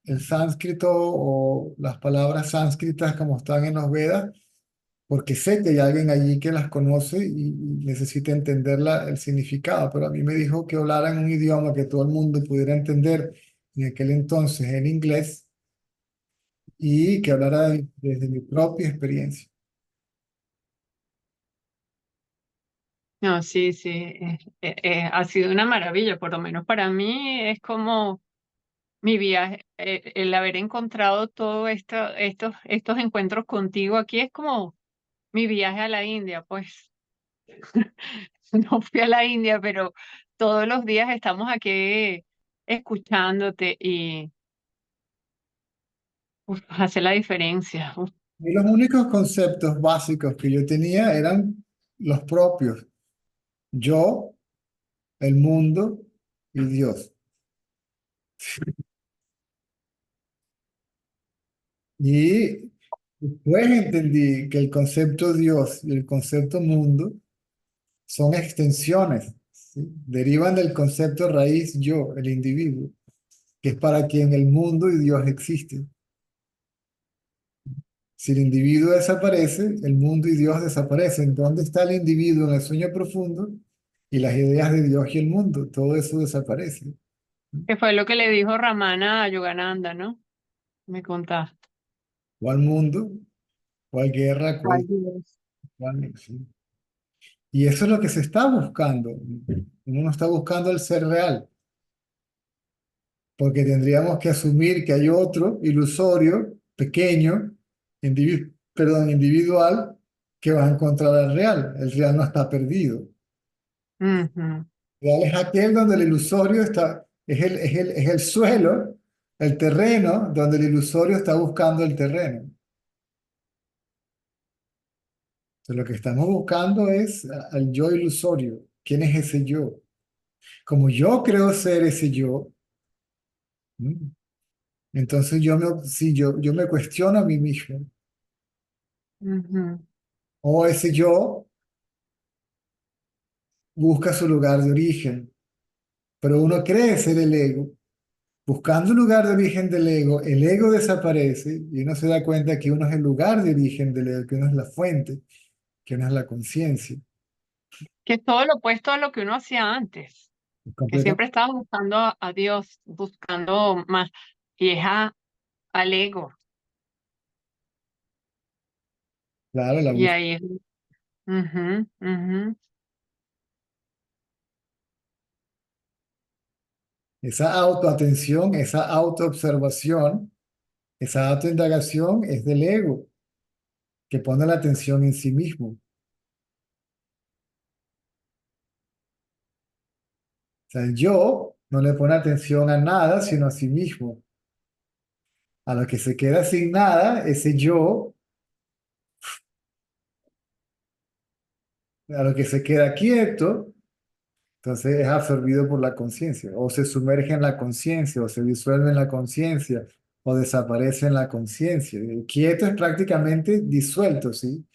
el sánscrito o las palabras sánscritas como están en los Vedas, porque sé que hay alguien allí que las conoce y necesita entender el significado, pero a mí me dijo que hablara en un idioma que todo el mundo pudiera entender, en aquel entonces el inglés, y que hablara desde mi propia experiencia. No, sí, sí, ha sido una maravilla, por lo menos para mí es como mi viaje, el haber encontrado todo estos encuentros contigo aquí es como mi viaje a la India, pues no fui a la India, pero todos los días estamos aquí escuchándote y hace la diferencia. Uf. Y los únicos conceptos básicos que yo tenía eran los propios, yo, el mundo y Dios. Y después entendí que el concepto Dios y el concepto mundo son extensiones, ¿sí? Derivan del concepto raíz yo, el individuo, que es para quien el mundo y Dios existen. Si el individuo desaparece, el mundo y Dios desaparecen. ¿Dónde está el individuo en el sueño profundo? Y las ideas de Dios y el mundo, todo eso desaparece. Que fue lo que le dijo Ramana a Yogananda, ¿no? Me contaste. ¿Cuál mundo? ¿Cuál guerra? Ay, Dios. Sí. Y eso es lo que se está buscando. Uno no está buscando el ser real, porque tendríamos que asumir que hay otro ilusorio, pequeño, individual, que va a encontrar al real. El real no está perdido. Ujú. El real es aquel donde el ilusorio está, es el suelo, el terreno, donde el ilusorio está buscando el terreno. Entonces, lo que estamos buscando es al yo ilusorio. ¿Quién es ese yo? Como yo creo ser ese yo, ¿m? Entonces si yo me cuestiono a mí mismo, Ujú. o ese yo busca su lugar de origen, pero uno cree ser el ego. Buscando el lugar de origen del ego, el ego desaparece y uno se da cuenta que uno es el lugar de origen del ego, que uno es la fuente, que uno es la conciencia. Que es todo lo opuesto a lo que uno hacía antes, que Completa, siempre estaba buscando a Dios, buscando más, y es al ego. claro, la Y búsqueda. ahí es. Ujú, ujú. Esa autoatención, esa autoobservación, esa autoindagación es del ego, que pone la atención en sí mismo. O sea, el yo no le pone atención a nada, sino a sí mismo. A lo que se queda sin nada, ese yo, a lo que se queda quieto, Entonces es absorbido por la conciencia, o se sumerge en la conciencia, o se disuelve en la conciencia, o desaparece en la conciencia. El quieto es prácticamente disuelto, ¿sí?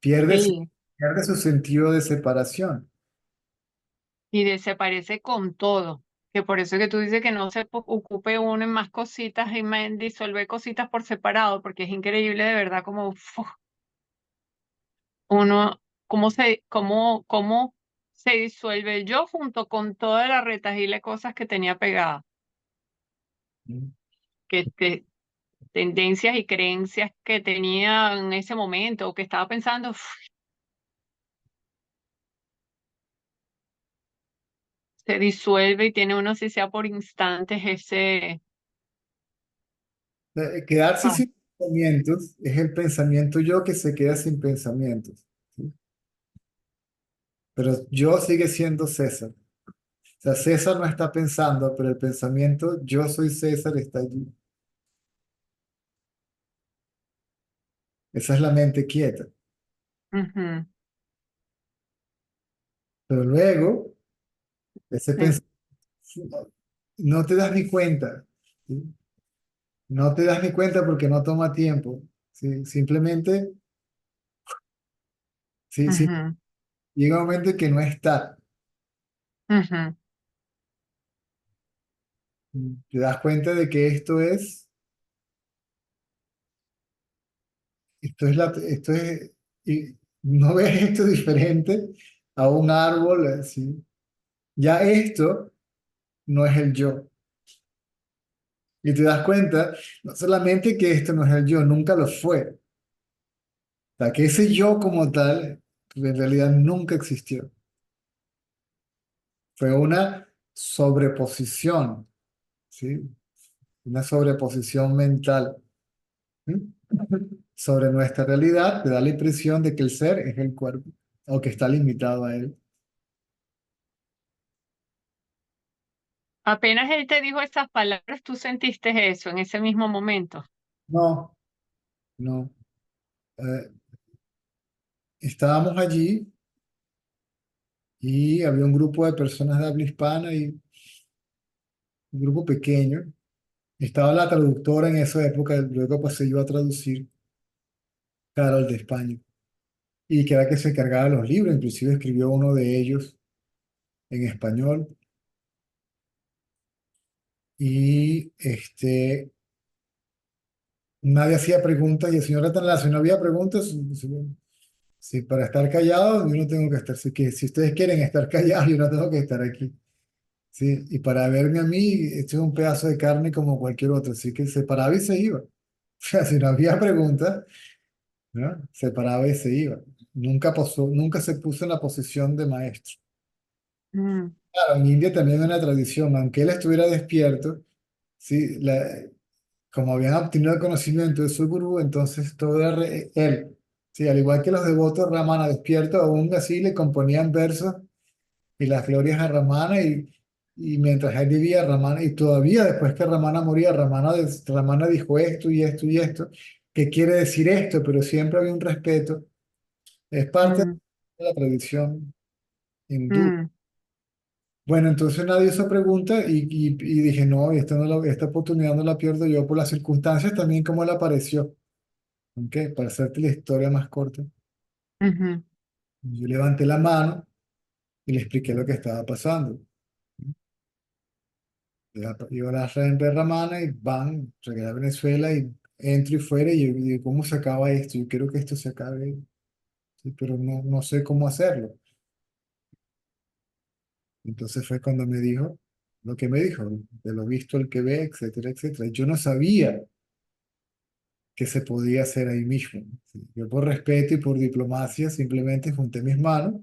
Pierde, Sí, pierde su sentido de separación. y desaparece con todo. Que por eso es que tú dices que no se ocupe uno en más cositas y disolver cositas por separado, porque es increíble de verdad como uno, cómo se disuelve el yo junto con toda la retahíla de cosas que tenía pegadas, que tendencias y creencias que tenía en ese momento o que estaba pensando, se disuelve y tiene uno, si sea por instantes, ese... Quedarse ah, sin pensamientos es el pensamiento yo que se queda sin pensamientos, ¿sí? Pero yo sigue siendo César. O sea, César no está pensando, pero el pensamiento yo soy César está allí. Esa es la mente quieta. ujú, Pero luego, ese sí, pensamiento no te das ni cuenta, ¿sí? No te das ni cuenta porque no toma tiempo, ¿sí? Simplemente, sí, sí, ujú, llega un momento en que no está. ujú, Te das cuenta de que esto es, y no ves esto diferente a un árbol, ¿sí? Ya esto no es el yo. Y te das cuenta, no solamente que esto no es el yo, nunca lo fue. O sea, que ese yo como tal, en realidad nunca existió. Fue una sobreposición, ¿sí? Una sobreposición mental, ¿sí? Sobre nuestra realidad, te da la impresión de que el ser es el cuerpo, o que está limitado a él. Apenas él te dijo esas palabras, tú sentiste eso en ese mismo momento. No, no. Eh, Estábamos allí y había un grupo de personas de habla hispana y un grupo pequeño. Estaba la traductora en esa época, luego pues se iba a traducir, Carol de España, y que era que se encargaba de los libros, inclusive escribió uno de ellos en español, y nadie hacía preguntas, y el señor Atanasio, no había preguntas, si para estar callado yo no tengo que estar, si ustedes quieren estar callados yo no tengo que estar aquí, ¿sí? Y para verme a mí, esto es un pedazo de carne como cualquier otro, así que se paraba y se iba. O sea, si no había preguntas, ¿no? Se paraba y se iba. Nunca pasó, nunca se puso en la posición de maestro. Mm, Claro, en India también hay una tradición, aunque él estuviera despierto, ¿sí? Como habían obtenido el conocimiento de su gurú, entonces todo era él. Sí, al igual que los devotos Ramana despiertos, aún así le componían versos y las glorias a Ramana y mientras él vivía Ramana, y todavía después que Ramana moría, Ramana dijo esto y esto y esto, que quiere decir esto, pero siempre había un respeto. Es parte mm, de la tradición hindú. mm, Bueno, entonces nadie hizo pregunta y dije, no, esta oportunidad no la pierdo yo por las circunstancias también como él apareció. ¿Ok? Para hacerte la historia más corta. ujú. Yo levanté la mano y le expliqué lo que estaba pasando. Yo la Ramana y van, llegué a Venezuela y entro y fuera y yo digo, ¿cómo se acaba esto? Yo quiero que esto se acabe, sí, pero no sé cómo hacerlo. Entonces fue cuando me dijo lo que me dijo, de lo visto el que ve, etcétera, etcétera. Yo no sabía que se podía hacer ahí mismo, ¿sí? Yo por respeto y por diplomacia simplemente junté mis manos,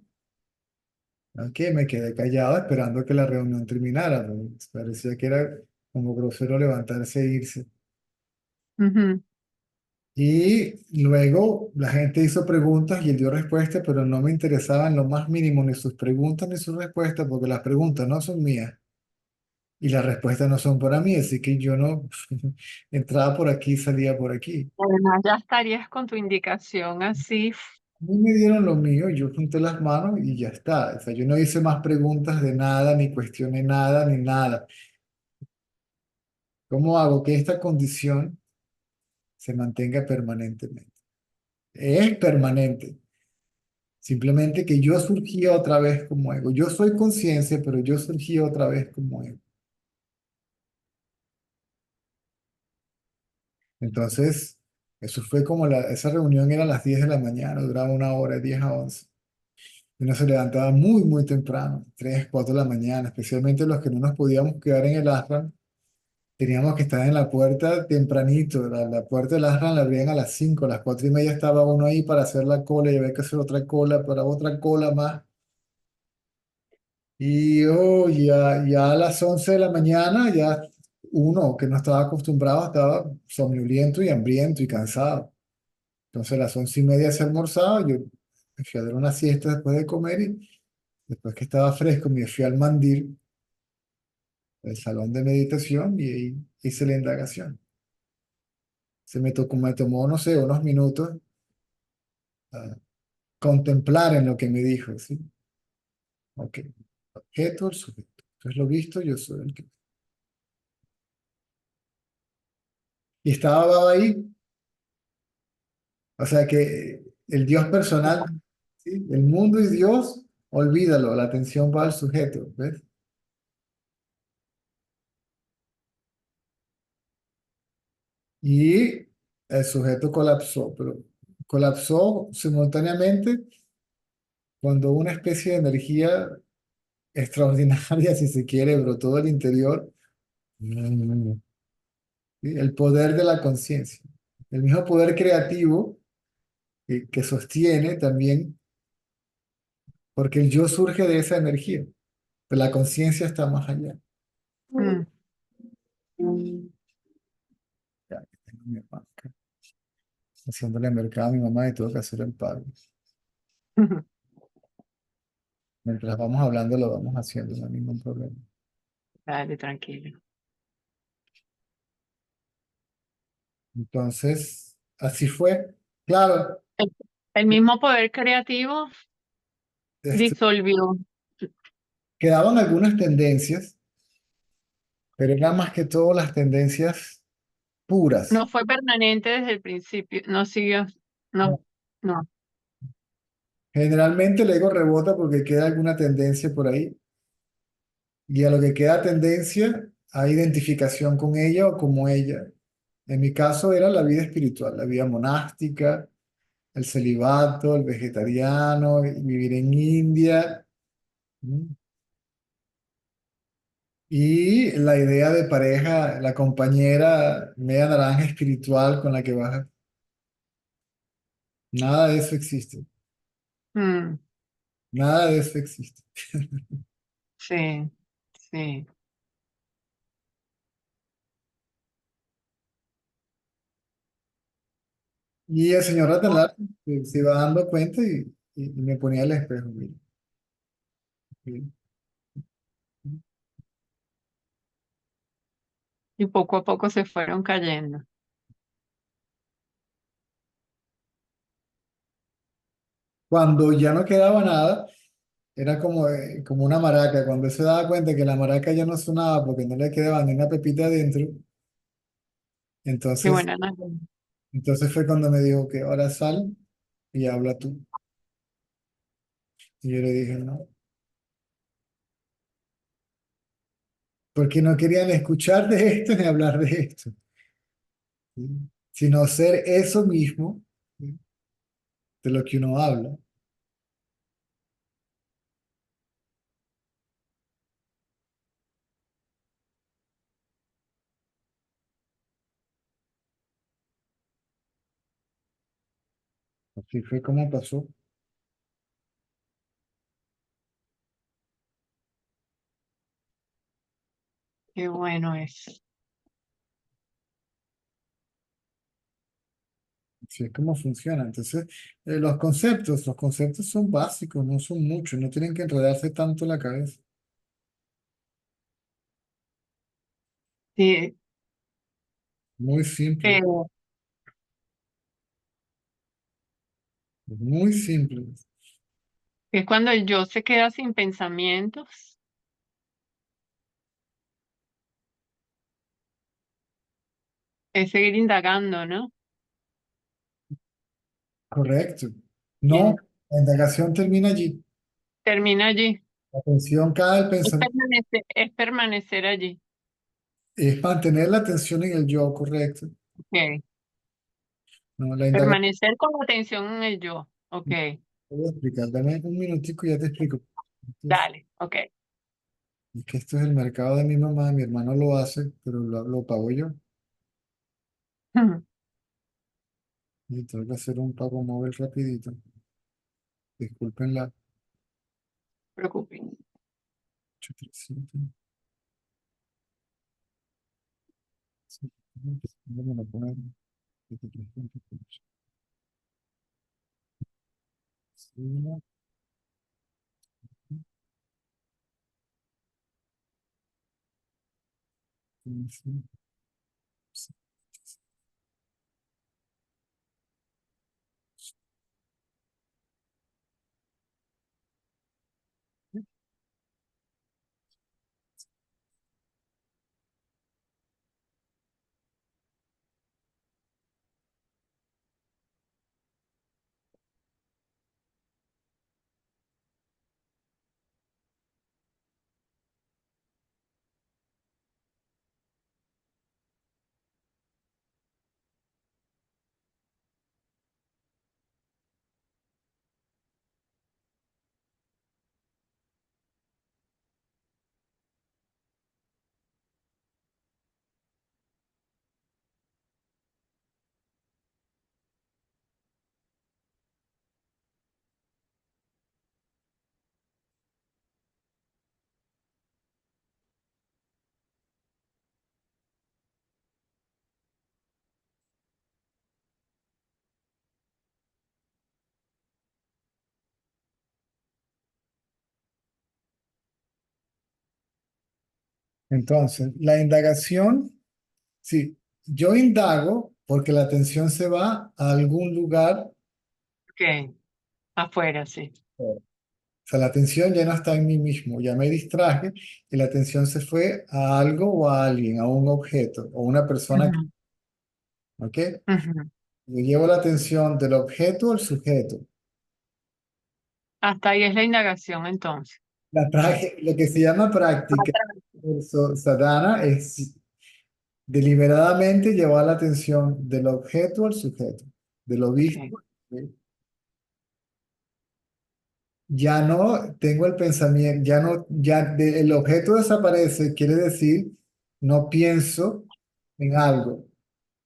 ok, me quedé callado esperando que la reunión terminara, pues, parecía que era como grosero levantarse e irse. Ujú, Y luego la gente hizo preguntas y él dio respuestas, pero no me interesaban lo más mínimo ni sus preguntas ni sus respuestas, porque las preguntas no son mías y las respuestas no son para mí, así que yo no entraba por aquí, salía por aquí. además, ya estarías con tu indicación así. mí me dieron lo mío, yo junté las manos y ya está. O sea, yo no hice más preguntas de nada, ni cuestioné nada, ni nada. ¿Cómo hago que esta condición se mantenga permanentemente? Es permanente. Simplemente que yo surgía otra vez como ego. Yo soy conciencia, pero yo surgía otra vez como ego. Entonces, eso fue como esa reunión era a las 10 de la mañana, duraba una hora, 10 a 11. Y uno se levantaba muy, muy temprano, 3 4 de la mañana, especialmente los que no nos podíamos quedar en el ashram. Teníamos que estar en la puerta tempranito. La puerta del ashram la abrían a las 5, a las 4 y media estaba uno ahí para hacer la cola y había que hacer otra cola para otra cola más. Y ya a las 11 de la mañana, ya uno que no estaba acostumbrado estaba somnoliento y hambriento y cansado. Entonces a las 11 y media se almorzaba, yo me fui a dar una siesta después de comer y después que estaba fresco me fui al mandir, el salón de meditación y ahí hice la indagación. Me tomó, no sé, unos minutos ah, contemplar en lo que me dijo, ¿sí? Ok, objeto, el sujeto. Entonces lo visto, yo soy el que... Y estaba ahí, o sea que el Dios personal, ¿sí? El mundo y Dios, olvídalo, la atención va al sujeto, ¿ves? Y el sujeto colapsó, pero colapsó simultáneamente cuando una especie de energía extraordinaria, si se quiere, brotó del interior. Mm. ¿Sí? El poder de la conciencia. El mismo poder creativo que sostiene también, porque el yo surge de esa energía, pero la conciencia está más allá. Mm. Ya, que tengo mi mamá acá, haciéndole mercado a mi mamá y tengo que hacer el pago. Mientras vamos hablando, lo vamos haciendo, no hay ningún problema. Dale, tranquilo. Entonces, así fue. Claro, El, el mismo poder creativo este, disolvió. quedaban algunas tendencias, pero eran más que todo las tendencias puras. No fue permanente desde el principio. No siguió. No, no. Generalmente el ego rebota porque queda alguna tendencia por ahí, y a lo que queda tendencia, hay identificación con ella o como ella. En mi caso era la vida espiritual, la vida monástica, el celibato, el vegetariano, vivir en India. ¿Mm? Y la idea de pareja, la compañera media naranja espiritual con la que vas. Nada de eso existe. Mm, Nada de eso existe. sí, sí. Y el señor Ratalar se iba dando cuenta y me ponía al espejo. Mira, mira. Y poco a poco se fueron cayendo. Cuando ya no quedaba nada, era como una maraca. Cuando él se daba cuenta que la maraca ya no sonaba porque no le quedaba ni una pepita adentro, Qué entonces, buena analogía. entonces fue cuando me dijo que ahora sal y habla tú. Y yo le dije, no, porque no querían escuchar de esto ni hablar de esto, ¿sí? Sino ser eso mismo, ¿sí? De lo que uno habla. Así fue como pasó. Qué bueno es. Así es como funciona. Entonces, los conceptos son básicos, no son muchos, no tienen que enredarse tanto la cabeza. Sí, Muy eh, simple. Muy simple. Es cuando el yo se queda sin pensamientos, es seguir indagando, ¿no? Correcto. No, Bien, la indagación termina allí. termina allí. La atención cae del pensamiento. Es permanecer allí. Es mantener la atención en el yo, correcto. Ok. No, la indagación. Permanecer con la atención en el yo. Ok, Te voy a explicar. Dame un minutico y ya te explico. Entonces, dale, ok. es que esto es el mercado de mi mamá. Mi hermano lo hace, pero lo pago yo. No Y tengo que hacer un pago móvil rapidito. Disculpen la se preocupen. 837. Sí, ¿dónde me lo ponen? 738. Sí, no, sí, sí, sí. Entonces, la indagación, sí, yo indago porque la atención se va a algún lugar. Ok, afuera, sí. O sea, la atención ya no está en mí mismo, ya me distraje y la atención se fue a algo o a alguien, a un objeto o una persona, Ujú, ¿ok? ujú. Yo llevo la atención del objeto al sujeto. Hasta ahí es la indagación entonces. Lo que se llama práctica, eso, sadhana, es deliberadamente llevar la atención del objeto al sujeto, de lo visto. Ok. ¿Ok? Ya no tengo el pensamiento, ya no, el objeto desaparece, quiere decir, no pienso en algo.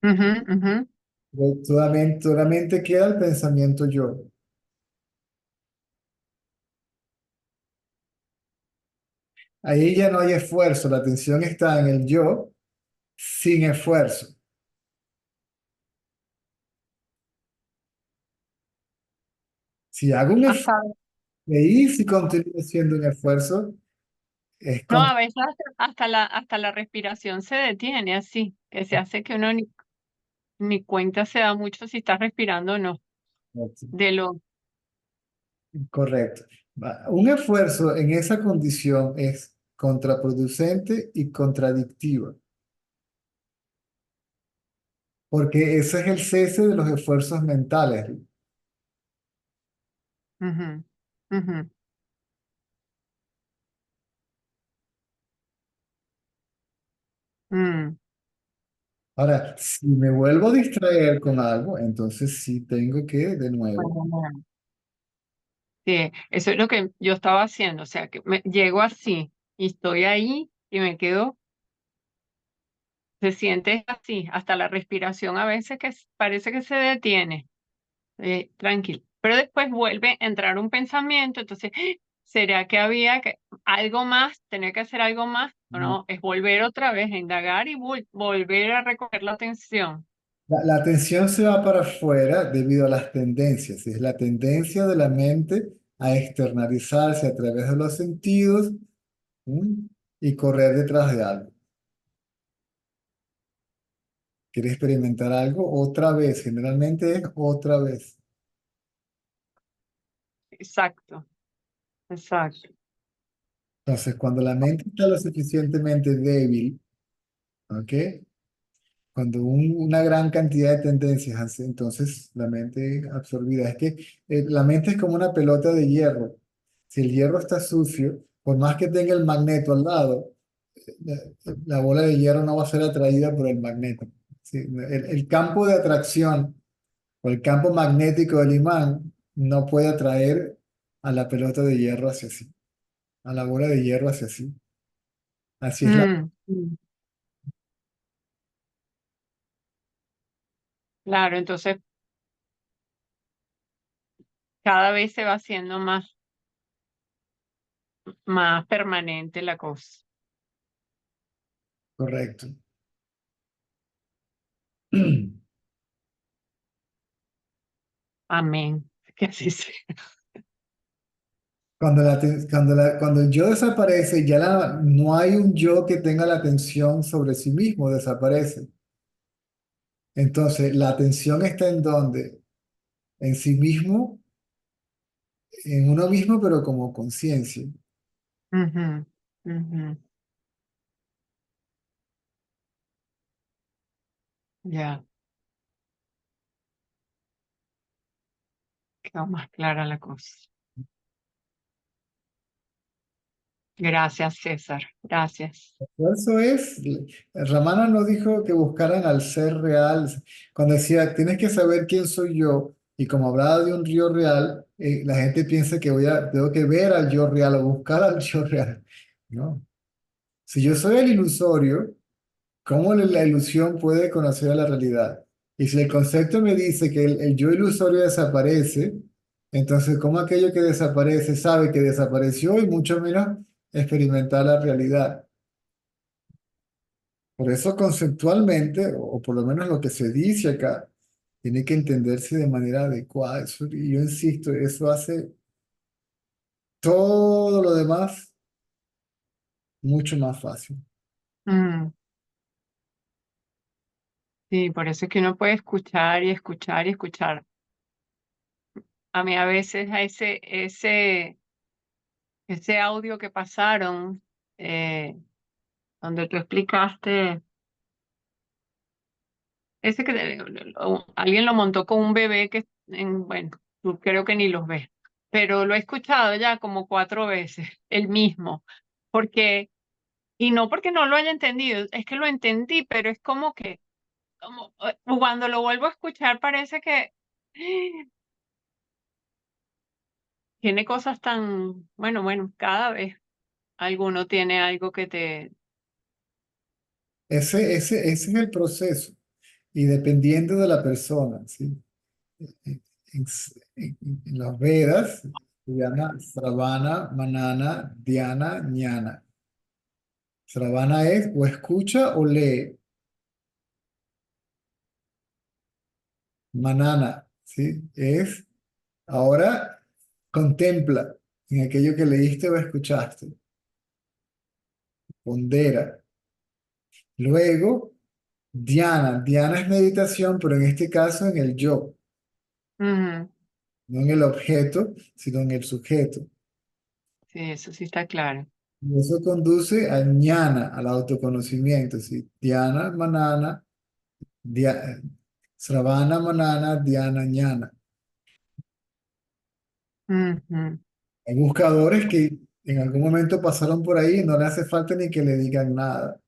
Ujú, ujú. Solamente queda el pensamiento yo. Ahí ya no hay esfuerzo, la atención está en el yo sin esfuerzo. Si hago un esfuerzo, Hasta, ahí si continúo siendo un esfuerzo, es no, a veces hasta la respiración se detiene así, que se hace que uno ni cuenta se da mucho si está respirando o no. De lo, correcto. Un esfuerzo en esa condición es contraproducente y contradictiva, porque ese es el cese de los esfuerzos mentales. ujú, ujú, mm. Ahora, si me vuelvo a distraer con algo, entonces sí tengo que, de nuevo, Bueno, sí, eso es lo que yo estaba haciendo, o sea, que llego así y estoy ahí y me quedo, se siente así, hasta la respiración a veces que parece que se detiene, tranquilo, pero después vuelve a entrar un pensamiento, entonces, ¿será que había que algo más, tener que hacer algo más? O no, es volver otra vez a indagar y volver a recoger la atención. la atención se va para afuera debido a las tendencias. Es la tendencia de la mente a externalizarse a través de los sentidos, ¿m? Y correr detrás de algo. ¿Quiere experimentar algo? Otra vez, generalmente es otra vez. exacto, exacto. Entonces, cuando la mente está lo suficientemente débil, ¿ok? Cuando una gran cantidad de tendencias hace, entonces la mente absorbida. Es que la mente es como una pelota de hierro. Si el hierro está sucio, por más que tenga el magneto al lado, la, la bola de hierro no va a ser atraída por el magneto. ¿Sí? El campo de atracción o el campo magnético del imán no puede atraer a la pelota de hierro hacia sí, a la bola de hierro hacia sí. Así es la... Mm, mm. Claro, entonces cada vez se va haciendo más permanente la cosa. Correcto. Amén. Que así sea. Cuando el yo desaparece, no hay un yo que tenga la atención sobre sí mismo, desaparece. Entonces, la atención está en dónde? En sí mismo, en uno mismo, pero como conciencia. Ujú, ujú. Ya, quedó más clara la cosa. Gracias, César. Gracias. Eso es, Ramana no dijo que buscaran al ser real. Cuando decía, tienes que saber quién soy yo, y como hablaba de un yo real, la gente piensa que tengo que ver al yo real o buscar al yo real. No. Si yo soy el ilusorio, ¿cómo la ilusión puede conocer a la realidad? Y si el concepto me dice que el yo ilusorio desaparece, entonces ¿cómo aquello que desaparece sabe que desapareció y mucho menos experimentar la realidad? Por eso conceptualmente, o por lo menos lo que se dice acá, tiene que entenderse de manera adecuada. Y yo insisto, eso hace todo lo demás mucho más fácil. Mm, sí, por eso es que uno puede escuchar y escuchar y escuchar. A mí a veces a ese audio que pasaron, donde tú explicaste, ese que alguien lo montó con un bebé bueno, tú creo que ni los ves, pero lo he escuchado ya como 4 veces, el mismo, porque, y no porque no lo haya entendido, es que lo entendí, pero es como que, cuando lo vuelvo a escuchar parece que tiene cosas tan, bueno, cada vez alguno tiene algo que te... Ese es el proceso. Y dependiendo de la persona, ¿sí? En, en los Vedas se llama Sravana, Manana, Dhyana, Jnana. Sravana es o escucha o lee. Manana, ¿sí? Es ahora contempla en aquello que leíste o escuchaste. Pondera. Luego, Dhyana. Dhyana es meditación, pero en este caso en el yo, Ujú, no en el objeto, sino en el sujeto. sí, eso sí está claro. Y eso conduce a jnana, al autoconocimiento, ¿sí? Dhyana, manana, dhya- sravana, manana, dhyana, jnana. Ujú, Hay buscadores que en algún momento pasaron por ahí y no le hace falta ni que le digan nada.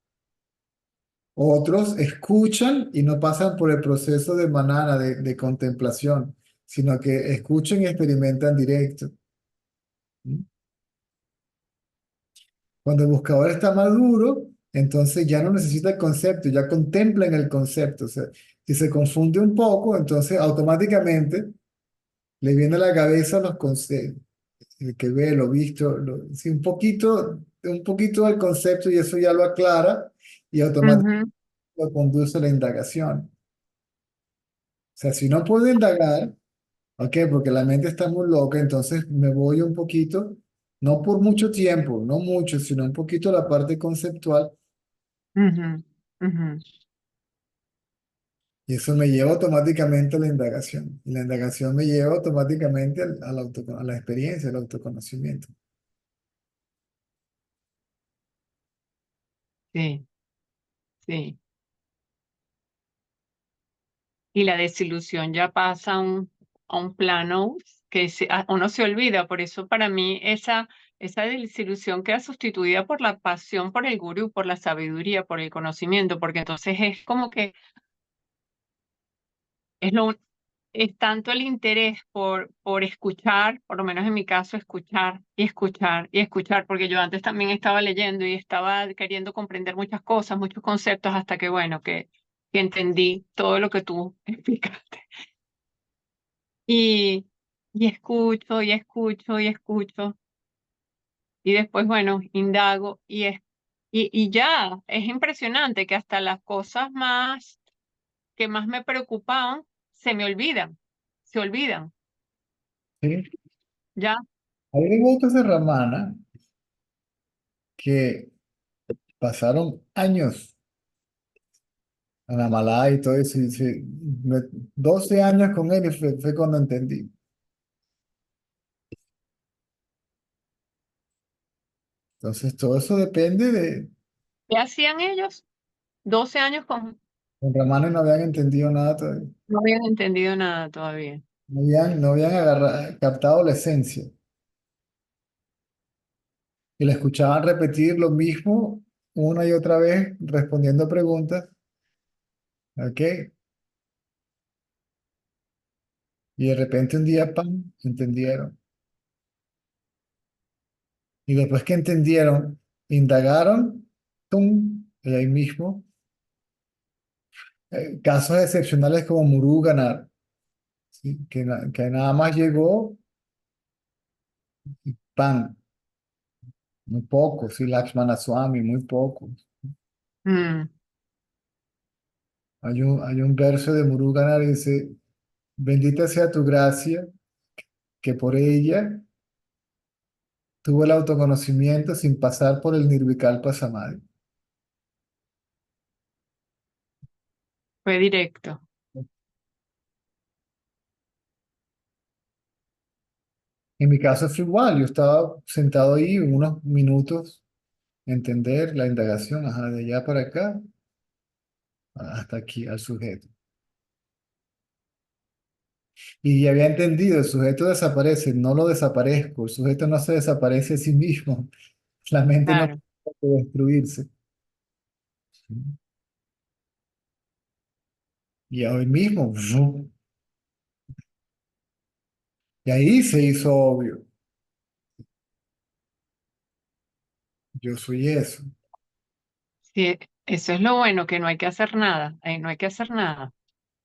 Otros escuchan y no pasan por el proceso de manana, de contemplación, sino que escuchan y experimentan directo. ¿Mm? Cuando el buscador está maduro, entonces ya no necesita el concepto, ya contempla en el concepto. O sea, si se confunde un poco, entonces automáticamente le viene a la cabeza los conceptos, el que ve, lo visto, sí, un poquito del concepto y eso ya lo aclara y automáticamente ujú, lo conduce a la indagación. O sea, si no puedo indagar, ¿ok? Porque la mente está muy loca, entonces me voy un poquito, no por mucho tiempo, no mucho, sino un poquito a la parte conceptual. ujú, ujú. Y eso me lleva automáticamente a la indagación. Y la indagación me lleva automáticamente a la experiencia, al autoconocimiento. Sí, sí. Y la desilusión ya pasa a un plano que uno se olvida. Por eso para mí esa desilusión queda sustituida por la pasión por el gurú, por la sabiduría, por el conocimiento, porque entonces es como que es lo, es tanto el interés por escuchar, por lo menos en mi caso, escuchar y escuchar y escuchar, porque yo antes también estaba leyendo y estaba queriendo comprender muchas cosas, muchos conceptos, hasta que, bueno, que entendí todo lo que tú explicaste. Y, y escucho y escucho y escucho, y después, bueno, indago y ya, es impresionante que hasta las cosas más que más me preocupaban se me olvidan, se olvidan, ¿Sí? ya. Hay devotos de Ramana que pasaron años en Amalá y todo eso. 12 años con él y fue cuando entendí. Entonces, todo eso depende de... ¿Qué hacían ellos? 12 años Con Ramana no habían entendido nada todavía. no habían entendido nada todavía. No habían captado la esencia. Y le escuchaban repetir lo mismo una y otra vez, respondiendo preguntas. ¿Ok? Y de repente un día, ¡pam!, entendieron. Y después que entendieron, indagaron, ¡tum!, y ahí mismo. Casos excepcionales como Muruganar, ¿sí? Que nada más llegó, ¡pam!, muy poco, sí, Lakshmana Swami, muy poco. Mm, Hay un verso de Muruganar que dice, bendita sea tu gracia, que por ella tuvo el autoconocimiento sin pasar por el Nirvikalpa Samadhi. fue directo. En mi caso fue igual, yo estaba sentado ahí unos minutos, entender la indagación, ajá, de allá para acá, hasta aquí al sujeto. Y ya había entendido, el sujeto desaparece, no lo desaparezco, el sujeto no se desaparece a sí mismo, la mente no Claro. puede destruirse. Y hoy mismo, ¡vum! Y ahí se hizo obvio, yo soy eso. Sí, eso es lo bueno, que no hay que hacer nada. No hay que hacer nada.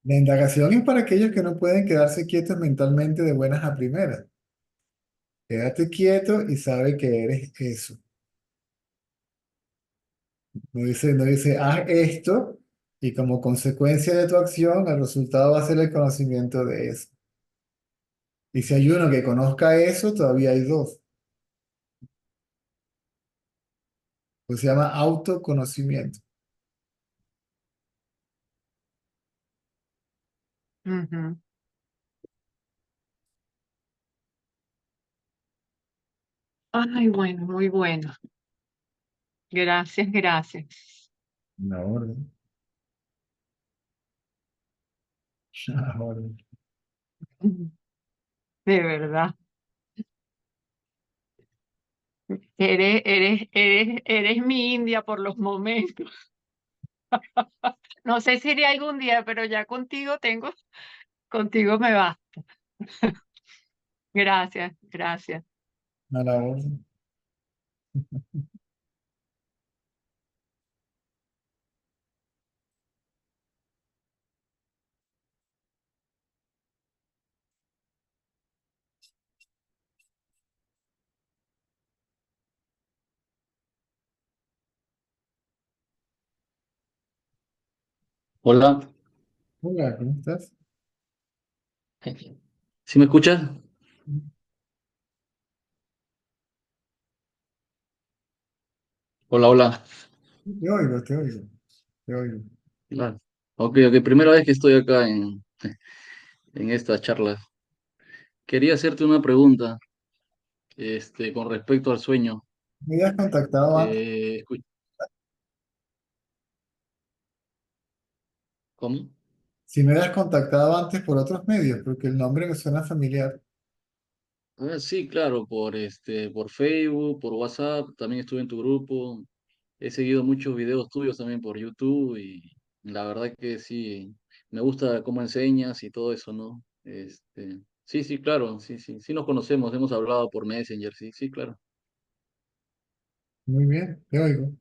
La indagación es para aquellos que no pueden quedarse quietos mentalmente de buenas a primeras. Quédate quieto y sabe que eres eso. No dice, haz esto y como consecuencia de tu acción, el resultado va a ser el conocimiento de eso. Y si hay uno que conozca eso, todavía hay dos. Pues se llama autoconocimiento. Ujú. Ay, bueno, muy bueno. Gracias, gracias. Una orden. Una orden. Ujú. De verdad. Eres mi India por los momentos. No sé si iré algún día, pero ya contigo me va. Gracias, gracias. A la orden. Hola, Hola, ¿cómo estás? ¿sí me escuchas? Hola, hola. Te oigo, te oigo, te oigo. Claro. Ok, ok, primera vez que estoy acá en esta charla. Quería hacerte una pregunta, con respecto al sueño. ¿Me habías contactado antes? Escu- ¿Cómo? Si me habías contactado antes por otros medios, porque el nombre me suena familiar. Ah, sí, claro, por Facebook, por WhatsApp, también estuve en tu grupo. He seguido muchos videos tuyos también por YouTube y la verdad que sí, me gusta cómo enseñas y todo eso, ¿no? Sí, sí, claro, sí, sí, sí nos conocemos, hemos hablado por Messenger, sí, sí, claro. Muy bien, te oigo.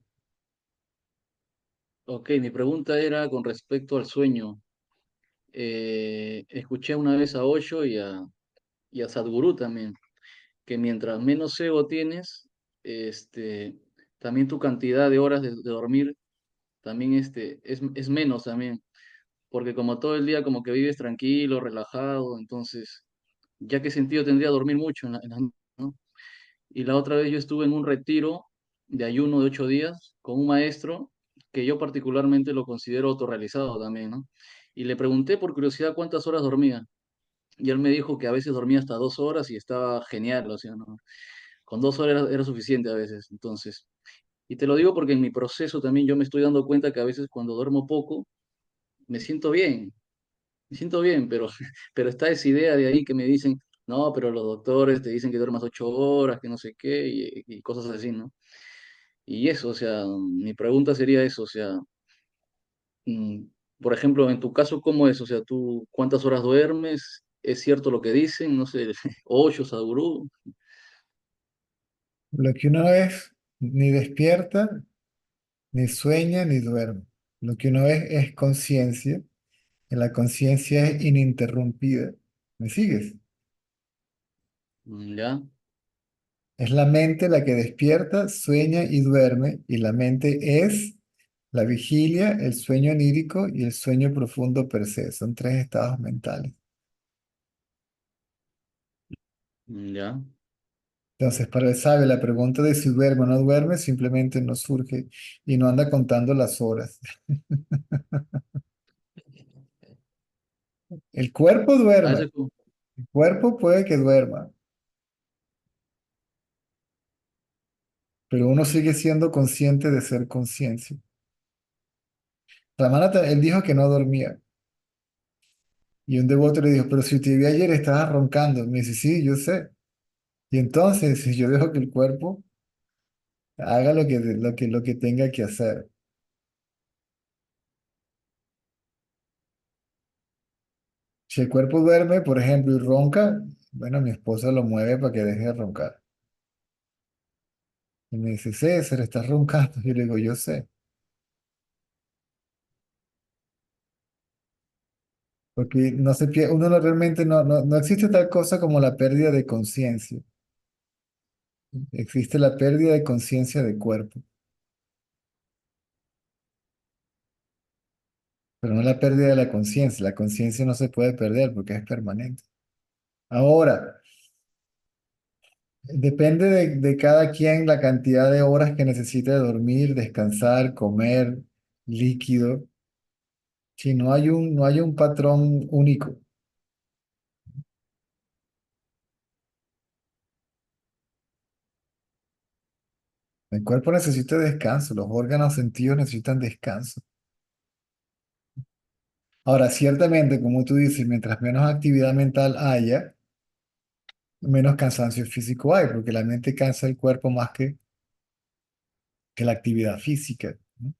Ok, mi pregunta era con respecto al sueño. Escuché una vez a Osho y a Sadhguru también, que mientras menos ego tienes, este, también tu cantidad de horas de dormir también es menos también, porque como todo el día como que vives tranquilo, relajado, entonces, ¿ya qué sentido tendría dormir mucho en la noche, ¿no? Y la otra vez yo estuve en un retiro de ayuno de 8 días con un maestro que yo particularmente lo considero autorrealizado también, ¿no? Y le pregunté por curiosidad cuántas horas dormía. Y él me dijo que a veces dormía hasta 2 horas y estaba genial, o sea, ¿no? Con 2 horas era suficiente a veces. Entonces, y te lo digo porque en mi proceso también yo me estoy dando cuenta que a veces cuando duermo poco, me siento bien, me siento bien, pero, pero está esa idea de ahí que me dicen, no, pero los doctores te dicen que duermas 8 horas, que no sé qué, y cosas así, ¿no? Y eso, o sea, mi pregunta sería eso, o sea, mm, por ejemplo, en tu caso, ¿cómo es? O sea, ¿tú cuántas horas duermes? ¿Es cierto lo que dicen? No sé, 8, Sadhguru. Lo que uno es ni despierta, ni sueña, ni duerme. Lo que uno es conciencia, y la conciencia es ininterrumpida. ¿Me sigues? ¿Ya? Es la mente la que despierta, sueña y duerme, y la mente es la vigilia, el sueño onírico y el sueño profundo per se. Son tres estados mentales. ¿Ya? Entonces, para el sabio, la pregunta de si duerme o no duerme simplemente no surge y no anda contando las horas. El cuerpo A duerme, ese, el cuerpo puede que duerma, pero uno sigue siendo consciente de ser conciencia. Ramanata, él dijo que no dormía. Y un devoto le dijo, pero si te vi ayer estabas roncando. Me dice, sí, yo sé. Y entonces, si yo dejo que el cuerpo haga lo que tenga que hacer. Si el cuerpo duerme, por ejemplo, y ronca, bueno, mi esposa lo mueve para que deje de roncar. Y me dice, César, estás roncando. Y yo le digo, yo sé. Porque no se pierde, uno realmente no existe tal cosa como la pérdida de conciencia. Existe la pérdida de conciencia de cuerpo, pero no la pérdida de la conciencia. La conciencia no se puede perder porque es permanente. Ahora, depende de cada quien la cantidad de horas que necesite dormir, descansar, comer, líquido. Si no hay un patrón único. El cuerpo necesita descanso, los órganos sentidos necesitan descanso. Ahora, ciertamente, como tú dices, mientras menos actividad mental haya, menos cansancio físico hay, porque la mente cansa el cuerpo más que la actividad física, ¿no?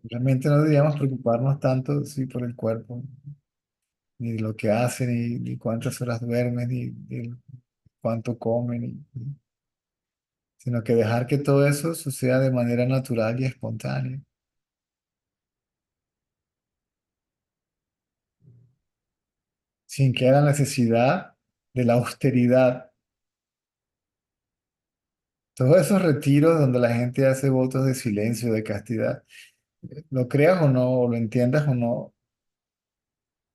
Realmente no deberíamos preocuparnos tanto, sí, por el cuerpo, ni de lo que hace, ni cuántas horas duermen, ni cuánto comen, sino que dejar que todo eso suceda de manera natural y espontánea, sin que haya la necesidad de la austeridad. Todos esos retiros donde la gente hace votos de silencio, de castidad, lo creas o no, o lo entiendas o no,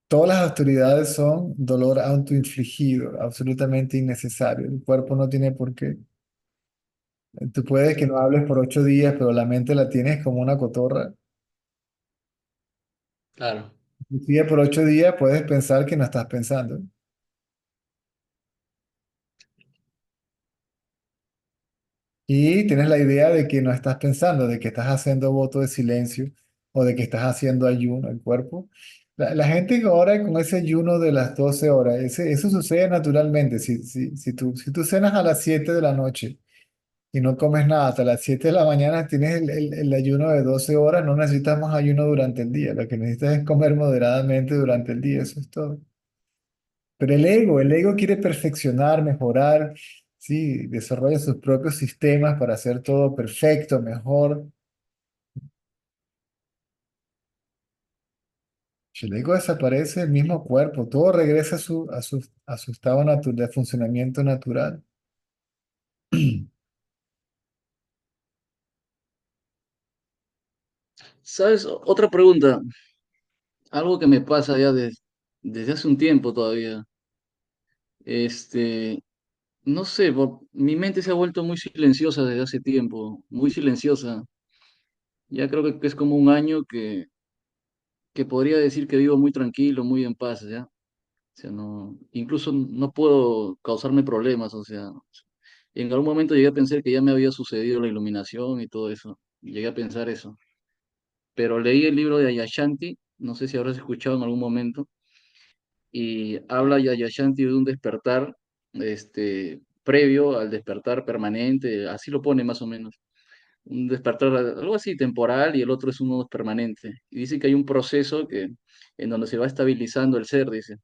todas las autoridades son dolor autoinfligido, absolutamente innecesario. El cuerpo no tiene por qué. Tú puedes que no hables por 8 días, pero la mente la tienes como una cotorra. Claro. Inclusive por 8 días puedes pensar que no estás pensando. Y tienes la idea de que no estás pensando, de que estás haciendo voto de silencio o de que estás haciendo ayuno al cuerpo. La gente que ahora con ese ayuno de las 12 horas, eso sucede naturalmente. Si tú cenas a las 7 de la noche y no comes nada hasta las 7 de la mañana, tienes el ayuno de 12 horas, no necesitas más ayuno durante el día. Lo que necesitas es comer moderadamente durante el día, eso es todo. Pero el ego quiere perfeccionar, mejorar, sí, desarrolla sus propios sistemas para hacer todo perfecto, mejor. Si el ego desaparece, el mismo cuerpo, todo regresa a su estado de funcionamiento natural. ¿Sabes? Otra pregunta, algo que me pasa ya desde hace un tiempo todavía. Este, no sé, mi mente se ha vuelto muy silenciosa desde hace tiempo, muy silenciosa. Ya creo que es como un año que podría decir que vivo muy tranquilo, muy en paz, ¿ya? O sea, no, incluso no puedo causarme problemas, o sea, en algún momento llegué a pensar que ya me había sucedido la iluminación y todo eso, llegué a pensar eso, pero leí el libro de Ayashanti, no sé si habrás escuchado en algún momento, y habla Ayashanti de un despertar, previo al despertar permanente, así lo pone más o menos, un despertar, algo así temporal y el otro es uno permanente, y dice que hay un proceso en donde se va estabilizando el ser, dice.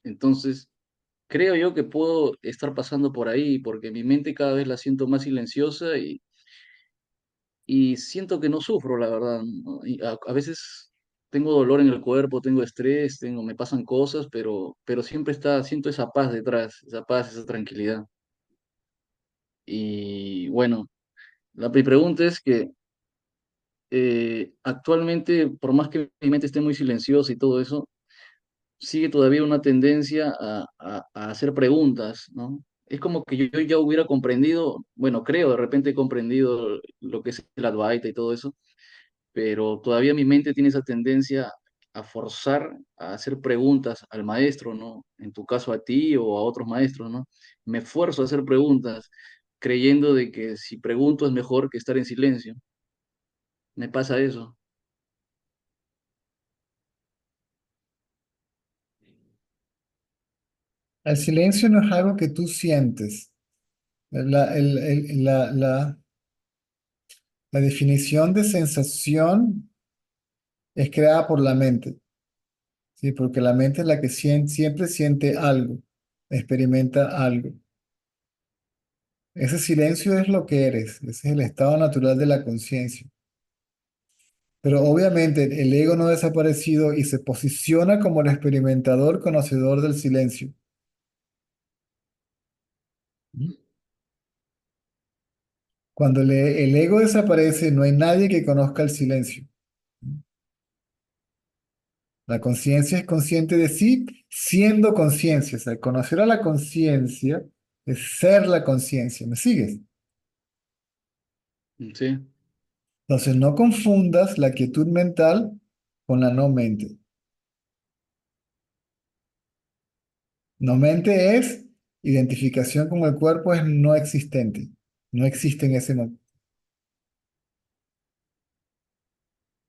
Entonces, creo yo que puedo estar pasando por ahí porque mi mente cada vez la siento más silenciosa y siento que no sufro, la verdad, ¿no? Y a veces tengo dolor en el cuerpo, tengo estrés, me pasan cosas, pero siempre siento esa paz detrás, esa paz, esa tranquilidad. Y bueno, mi pregunta es que actualmente, por más que mi mente esté muy silenciosa y todo eso, sigue todavía una tendencia a hacer preguntas, ¿no? Es como que yo ya hubiera comprendido, bueno, creo, de repente he comprendido lo que es el Advaita y todo eso, pero todavía mi mente tiene esa tendencia a forzar a hacer preguntas al maestro, ¿no? En tu caso a ti o a otros maestros, ¿no? Me esfuerzo a hacer preguntas creyendo de que si pregunto es mejor que estar en silencio. Me pasa eso. El silencio no es algo que tú sientes. La definición de sensación es creada por la mente, ¿sí? Porque la mente es la que siempre siente algo, experimenta algo. Ese silencio es lo que eres, ese es el estado natural de la conciencia. Pero obviamente el ego no ha desaparecido y se posiciona como el experimentador conocedor del silencio. Cuando el ego desaparece, no hay nadie que conozca el silencio. La conciencia es consciente de sí, siendo conciencia. O sea, conocer a la conciencia es ser la conciencia. ¿Me sigues? Sí, Entonces, no confundas la quietud mental con la no mente. No mente es identificación con el cuerpo, es no existente. No existe en ese momento.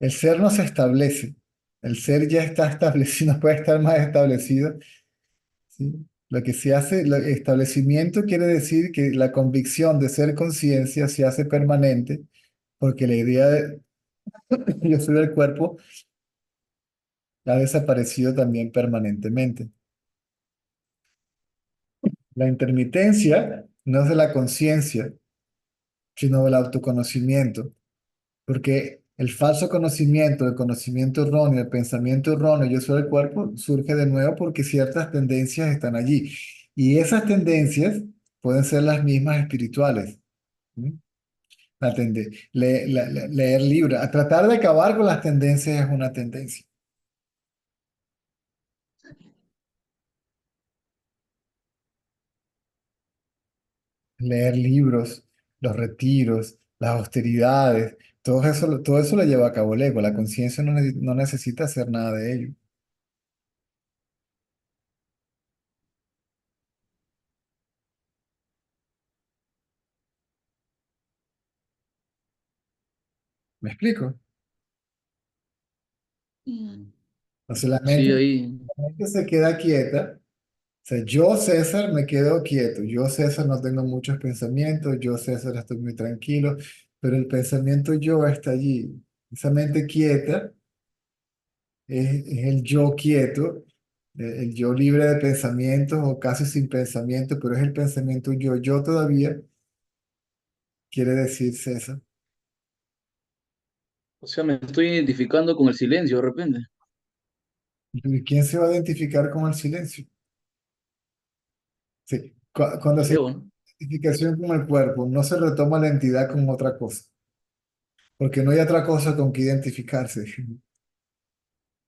El ser no se establece. El ser ya está establecido, no puede estar más establecido. ¿Sí? Lo que se hace, el establecimiento quiere decir que la convicción de ser conciencia se hace permanente, porque la idea de yo soy el cuerpo ha desaparecido también permanentemente. La intermitencia no es de la conciencia, sino del autoconocimiento, porque el falso conocimiento, el conocimiento erróneo, el pensamiento erróneo, yo soy el cuerpo, surge de nuevo porque ciertas tendencias están allí. Y esas tendencias pueden ser las mismas espirituales. ¿Sí? Leer libros, a tratar de acabar con las tendencias es una tendencia. Leer libros, los retiros, las austeridades, todo eso lo lleva a cabo el ego. La conciencia no necesita hacer nada de ello. ¿Me explico? Mm. Entonces Sí, ahí. la mente se queda quieta. O sea, yo, César, me quedo quieto. Yo, César, no tengo muchos pensamientos. Yo, César, estoy muy tranquilo. Pero el pensamiento yo está allí. Esa mente quieta es el yo quieto, el yo libre de pensamientos o casi sin pensamiento, pero es el pensamiento yo. Yo todavía quiere decir César. O sea, me estoy identificando con el silencio de repente. ¿Y quién se va a identificar con el silencio? Sí. Cuando El se ego, ¿no? identificación con el cuerpo, no se retoma la entidad como otra cosa, porque no hay otra cosa con que identificarse.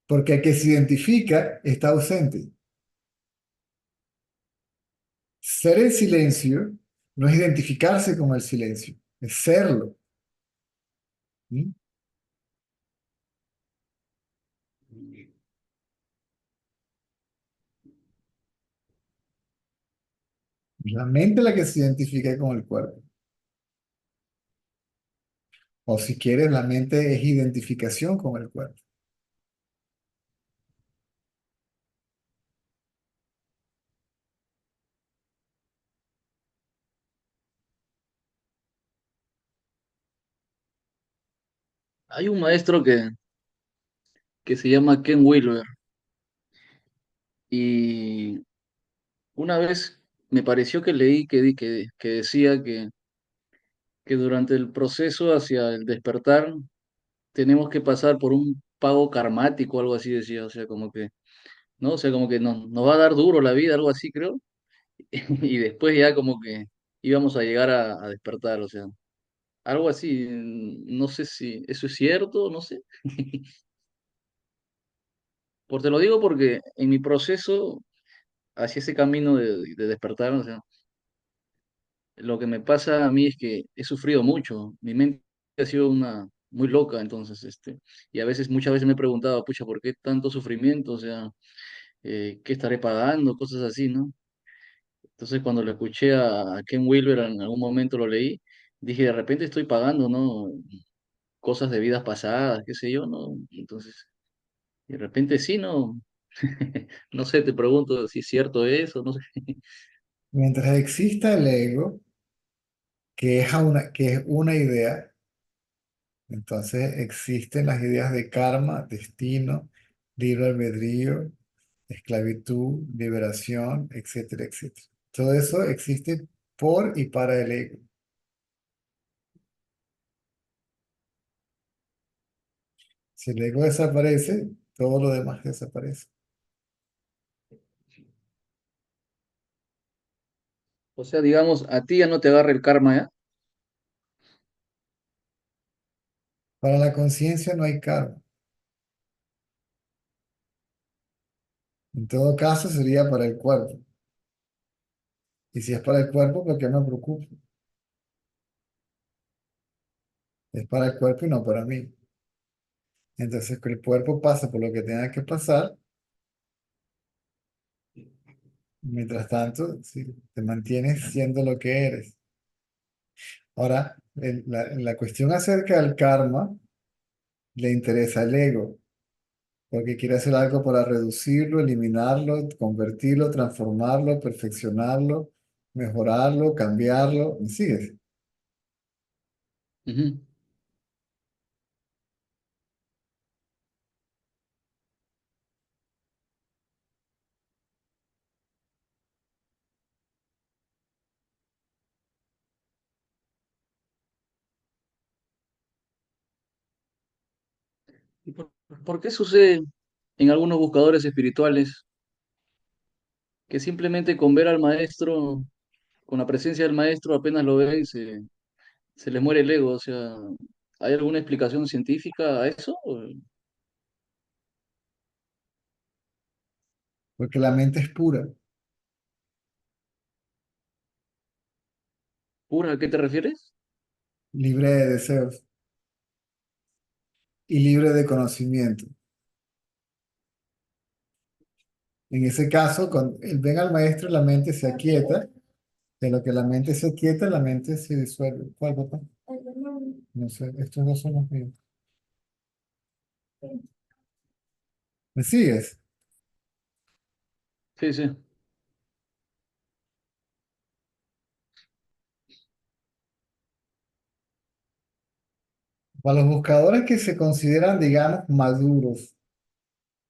Porque el que se identifica está ausente. Ser el silencio no es identificarse con el silencio, es serlo. ¿Mm? La mente es la que se identifica con el cuerpo. O si quieres, la mente es identificación con el cuerpo. Hay un maestro que se llama Ken Wilber y una vez me pareció que leí que decía que durante el proceso hacia el despertar tenemos que pasar por un pago karmático, algo así decía, o sea, como que, ¿no? O sea, como que nos va a dar duro la vida, algo así creo, y después ya como que íbamos a llegar a despertar, o sea, algo así, no sé si eso es cierto, no sé. Te lo digo porque en mi proceso hacia ese camino de despertar, o sea, lo que me pasa a mí es que he sufrido mucho. Mi mente ha sido una muy loca, entonces, y a veces, muchas veces me he preguntado, pucha, ¿por qué tanto sufrimiento? O sea, ¿qué estaré pagando? Cosas así, ¿no? Entonces, cuando lo escuché a Ken Wilber, en algún momento lo leí, dije, de repente estoy pagando, ¿no? Cosas de vidas pasadas, qué sé yo, ¿no? Entonces, de repente sí, ¿no? No sé, te pregunto si es cierto eso, no sé. Mientras exista el ego, que es una idea, entonces existen las ideas de karma, destino, libre albedrío, esclavitud, liberación, etcétera, etcétera. Todo eso existe por y para el ego. Si el ego desaparece, todo lo demás desaparece. O sea, digamos, a ti ya no te agarra el karma, ¿ya? Para la conciencia no hay karma. En todo caso sería para el cuerpo. Y si es para el cuerpo, ¿por qué me preocupo? Es para el cuerpo y no para mí. Entonces, que el cuerpo pasa por lo que tenga que pasar. Mientras tanto, sí, te mantienes siendo lo que eres. Ahora, la cuestión acerca del karma le interesa al ego, porque quiere hacer algo para reducirlo, eliminarlo, convertirlo, transformarlo, perfeccionarlo, mejorarlo, cambiarlo. ¿Me sigues? Ujú. ¿Y por qué sucede en algunos buscadores espirituales que simplemente con ver al maestro, con la presencia del maestro, apenas lo ven, se les muere el ego? O sea, ¿hay alguna explicación científica a eso? Porque la mente es pura. ¿Pura? ¿A qué te refieres? libre de deseos y libre de conocimiento. En ese caso, cuando él ven al maestro, la mente se aquieta. De lo que la mente se aquieta, la mente se disuelve. ¿Cuál, papá? No sé, estos dos son los míos. ¿Me sigues? Sí, sí. Para los buscadores que se consideran, digamos, maduros,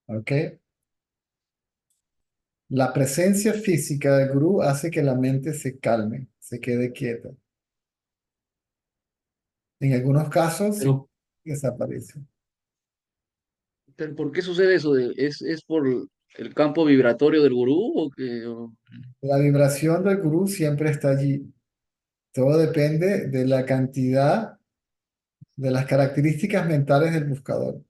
¿ok? La presencia física del gurú hace que la mente se calme, se quede quieta. En algunos casos, Pero, desaparece. pero ¿por qué sucede eso? ¿Es por el campo vibratorio del gurú o qué? La vibración del gurú siempre está allí. Todo depende de la cantidad, de las características mentales del buscador.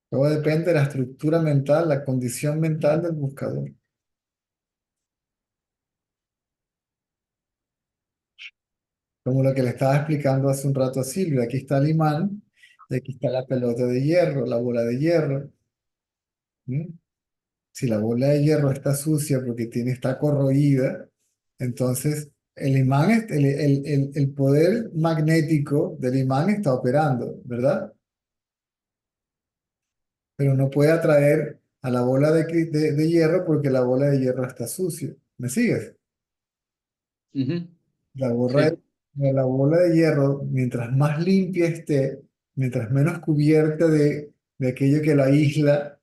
Todo depende de la estructura mental, la condición mental del buscador. Como lo que le estaba explicando hace un rato a Silvia. Aquí está el imán, y aquí está la pelota de hierro, la bola de hierro. ¿Mm? Si la bola de hierro está sucia porque está corroída, entonces el imán, el poder magnético del imán está operando, ¿verdad? Pero no puede atraer a la bola de hierro porque la bola de hierro está sucia. ¿Me sigues? Ujú. La borra Sí. la bola de hierro, mientras más limpia esté, mientras menos cubierta de aquello que la aísla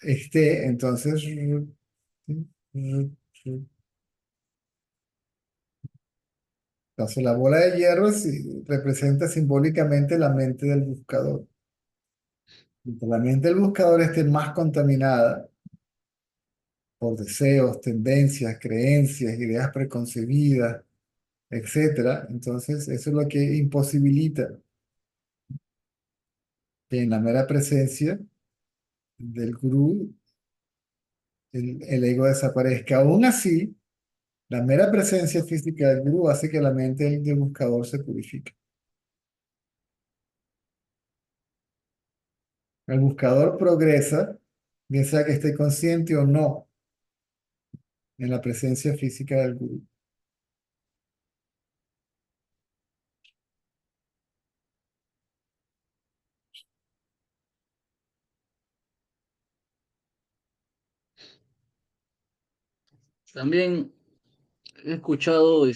esté, entonces entonces la bola de hierro representa simbólicamente la mente del buscador. Mientras la mente del buscador esté más contaminada por deseos, tendencias, creencias, ideas preconcebidas, etcétera, entonces eso es lo que imposibilita que en la mera presencia del gurú el ego desaparezca. Aún así, la mera presencia física del gurú hace que la mente del buscador se purifique. El buscador progresa, bien sea que esté consciente o no, en la presencia física del gurú. También he escuchado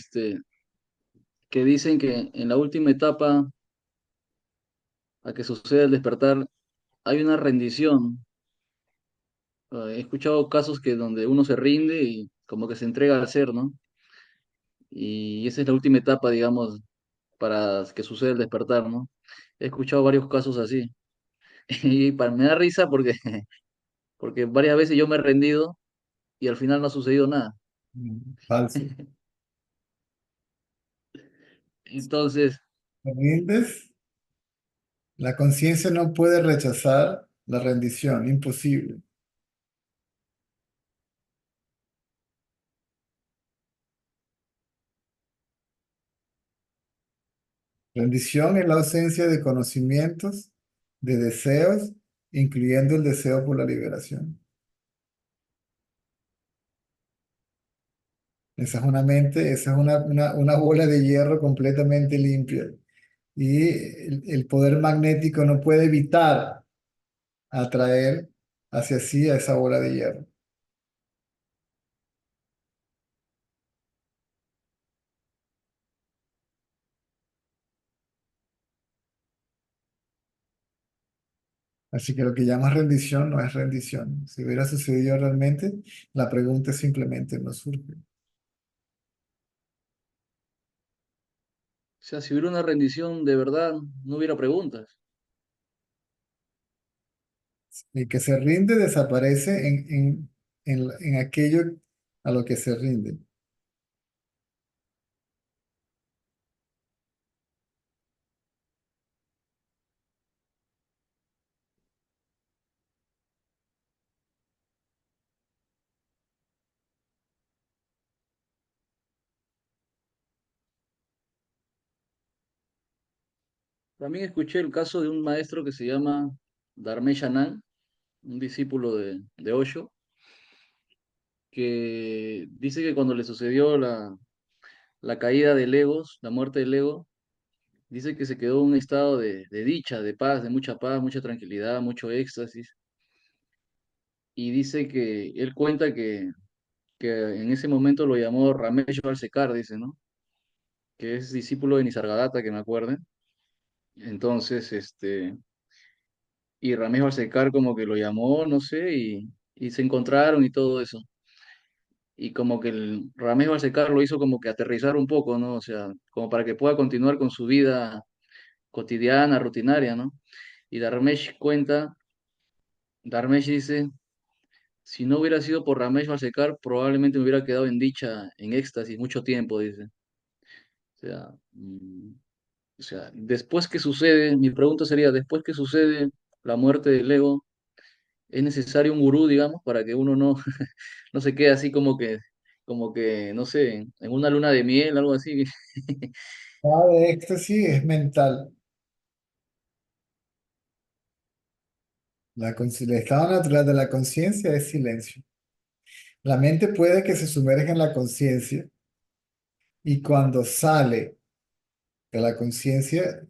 que dicen que en la última etapa a que sucede el despertar hay una rendición. He escuchado casos que donde uno se rinde y como que se entrega al ser, ¿no? Y esa es la última etapa, digamos, para que suceda el despertar, ¿no? He escuchado varios casos así. Y me da risa porque varias veces yo me he rendido y al final no ha sucedido nada. Falso. Entonces, ¿Te rindes? La conciencia no puede rechazar la rendición, imposible. Rendición es la ausencia de conocimientos, de deseos, incluyendo el deseo por la liberación. Esa es una mente, esa es una bola de hierro completamente limpia. Y el poder magnético no puede evitar atraer hacia sí a esa bola de hierro. Así que lo que llamas rendición no es rendición. Si hubiera sucedido realmente, la pregunta simplemente no surge. o sea, si hubiera una rendición de verdad, no hubiera preguntas. El que se rinde desaparece en aquello a lo que se rinde. También escuché el caso de un maestro que se llama Dharmesh Anand, un discípulo de Osho, que dice que cuando le sucedió la caída del ego, la muerte del ego, dice que se quedó en un estado de dicha, de paz, mucha tranquilidad, mucho éxtasis. Y dice que él cuenta que en ese momento lo llamó Ramesh Balsekar, dice, ¿no? Que es discípulo de Nisargadatta, que me acuerde. Entonces, y Ramesh Balsekar como que lo llamó, no sé, y se encontraron y todo eso. Y como que el Ramesh Balsekar lo hizo como que aterrizar un poco, ¿no? O sea, como para que pueda continuar con su vida cotidiana, rutinaria, ¿no? Y Dharmesh dice, si no hubiera sido por Ramesh Balsekar, probablemente me hubiera quedado en dicha, en éxtasis, mucho tiempo, dice. O sea, o sea, después que sucede, mi pregunta sería, después que sucede la muerte del ego, ¿es necesario un gurú, digamos, para que uno no, no se quede así como que, no sé, en una luna de miel, algo así? Nada de éxtasis es mental. El estado natural de la conciencia es silencio. La mente puede que se sumerja en la conciencia y cuando sale de la conciencia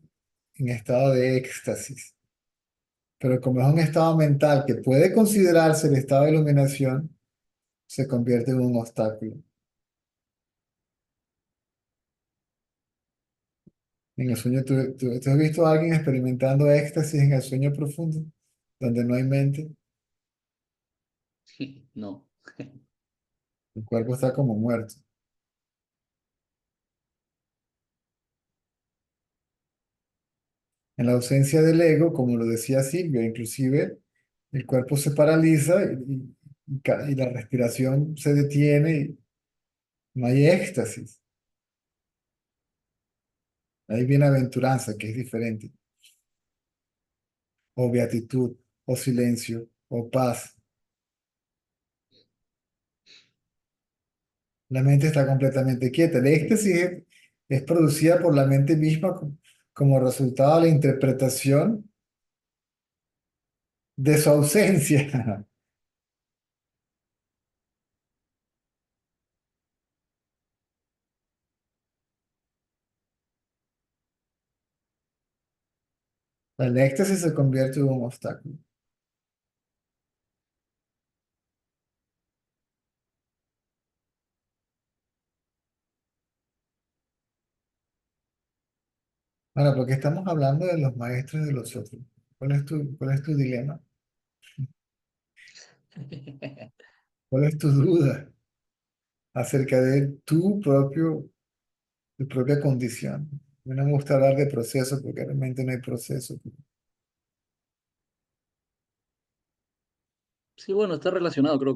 en estado de éxtasis. Pero como es un estado mental que puede considerarse el estado de iluminación, se convierte en un obstáculo. En el sueño, ¿tú has visto a alguien experimentando éxtasis en el sueño profundo, donde no hay mente? No. El cuerpo está como muerto. En la ausencia del ego, como lo decía Silvia, inclusive el cuerpo se paraliza y la respiración se detiene y no hay éxtasis. Hay bienaventuranza, que es diferente, o beatitud, o silencio, o paz. La mente está completamente quieta. El éxtasis es producida por la mente misma como resultado de la interpretación de su ausencia. El éxtasis se convierte en un obstáculo. Bueno, porque estamos hablando de los maestros de los otros. Cuál es tu dilema? ¿Cuál es tu duda acerca de tu propia condición? A mí no me gusta hablar de proceso porque realmente no hay proceso. Sí, bueno, está relacionado, creo,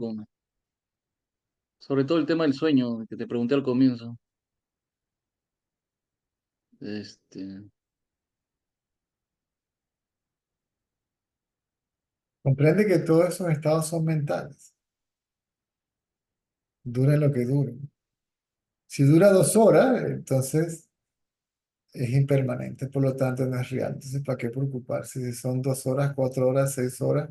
sobre todo el tema del sueño que te pregunté al comienzo. Este, Comprende que todos esos estados son mentales, duren lo que duren. Si dura 2 horas, entonces es impermanente, por lo tanto no es real. Entonces, ¿para qué preocuparse? Si son 2 horas, 4 horas, 6 horas,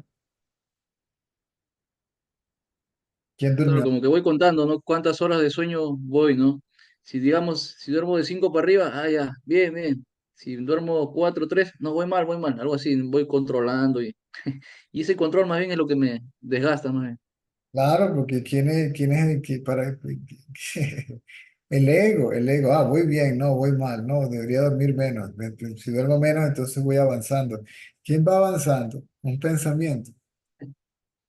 ¿quién claro, durmió? como que voy contando, ¿no? ¿Cuántas horas de sueño voy, ¿no? Si digamos, si duermo de 5 para arriba, ah, ya, bien, bien. Si duermo 4, 3, no, voy mal, algo así, voy controlando y ese control más bien es lo que me desgasta, más bien. Claro, porque quién es el que para el ego, voy bien, no, voy mal, no, debería dormir menos. Si duermo menos, entonces voy avanzando. ¿Quién va avanzando? Un pensamiento,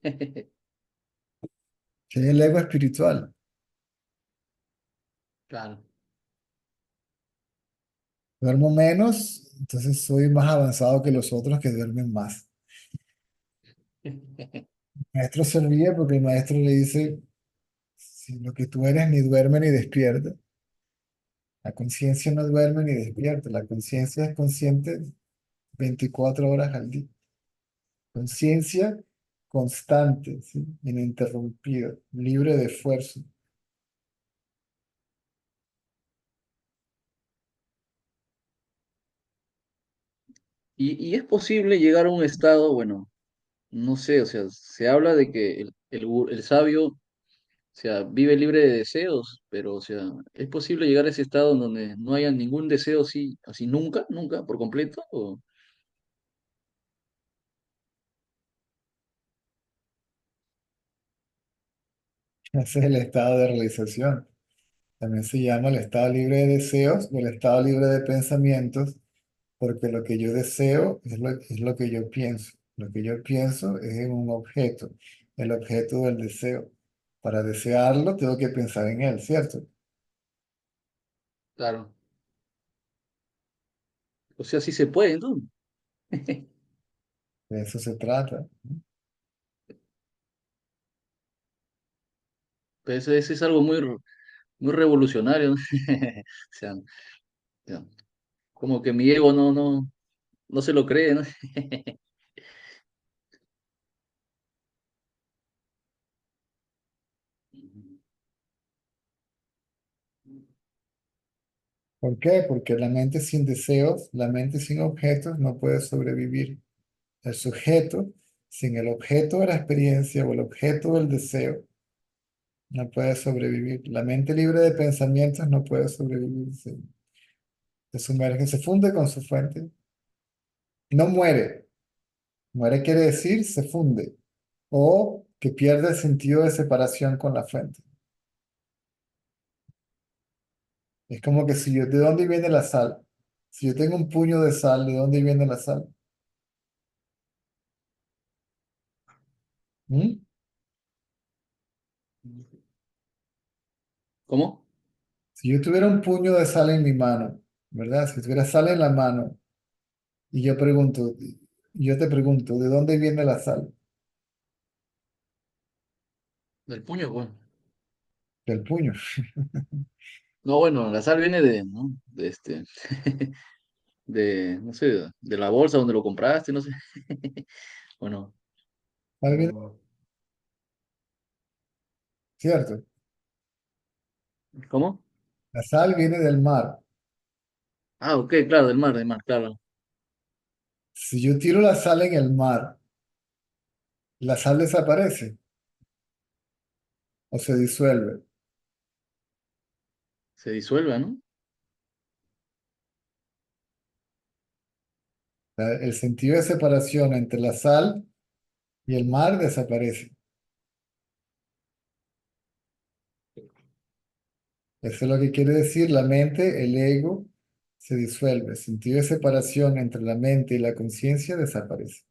que es el ego espiritual. Claro. Duermo menos, entonces soy más avanzado que los otros que duermen más. El maestro se ríe porque el maestro le dice, si lo que tú eres ni duerme ni despierta. La conciencia no duerme ni despierta, la conciencia es consciente 24 horas al día. Conciencia constante, ¿sí? Ininterrumpida, libre de esfuerzo. Y es posible llegar a un estado, bueno, no sé, o sea, se habla de que el sabio, o sea, vive libre de deseos, pero, o sea, ¿es posible llegar a ese estado en donde no haya ningún deseo así, así nunca, nunca, por completo? ¿O? Ese es el estado de realización. También se llama el estado libre de deseos o el estado libre de pensamientos, porque lo que yo deseo es lo que yo pienso. Lo que yo pienso es en un objeto, el objeto del deseo. Para desearlo, tengo que pensar en él, ¿cierto? Claro. O sea, sí se puede, entonces. De eso se trata. Pero eso es algo muy, muy revolucionario, ¿no? O sea, ya, como que mi ego no se lo cree, ¿no? ¿Por qué? Porque la mente sin deseos, la mente sin objetos no puede sobrevivir. El sujeto sin el objeto de la experiencia o el objeto del deseo no puede sobrevivir. La mente libre de pensamientos no puede sobrevivir. Se sumerge, se funde con su fuente. No muere. Muere quiere decir se funde o que pierde el sentido de separación con la fuente. Es como que si yo, ¿de dónde viene la sal? Si yo tengo un puño de sal, ¿de dónde viene la sal? ¿Mm? ¿Cómo? Si yo tuviera un puño de sal en mi mano, ¿verdad? Si tuviera sal en la mano y yo te pregunto, ¿de dónde viene la sal? Del puño, bueno. Del puño. No, bueno, la sal viene de, ¿no? De no sé, de la bolsa donde lo compraste, no sé. Bueno, Sal viene- no. ¿Cierto? ¿Cómo? La sal viene del mar. Ah, ok, claro, del mar, claro. Si yo tiro la sal en el mar, la sal desaparece o se disuelve. Se disuelve, ¿no? El sentido de separación entre la sal y el mar desaparece. Eso es lo que quiere decir la mente, el ego se disuelve. El sentido de separación entre la mente y la conciencia desaparece.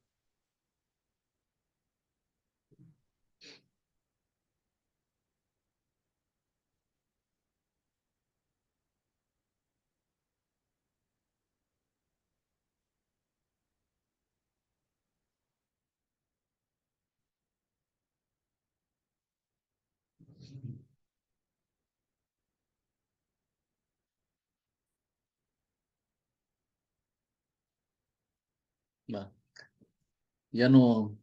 Va. Ya no,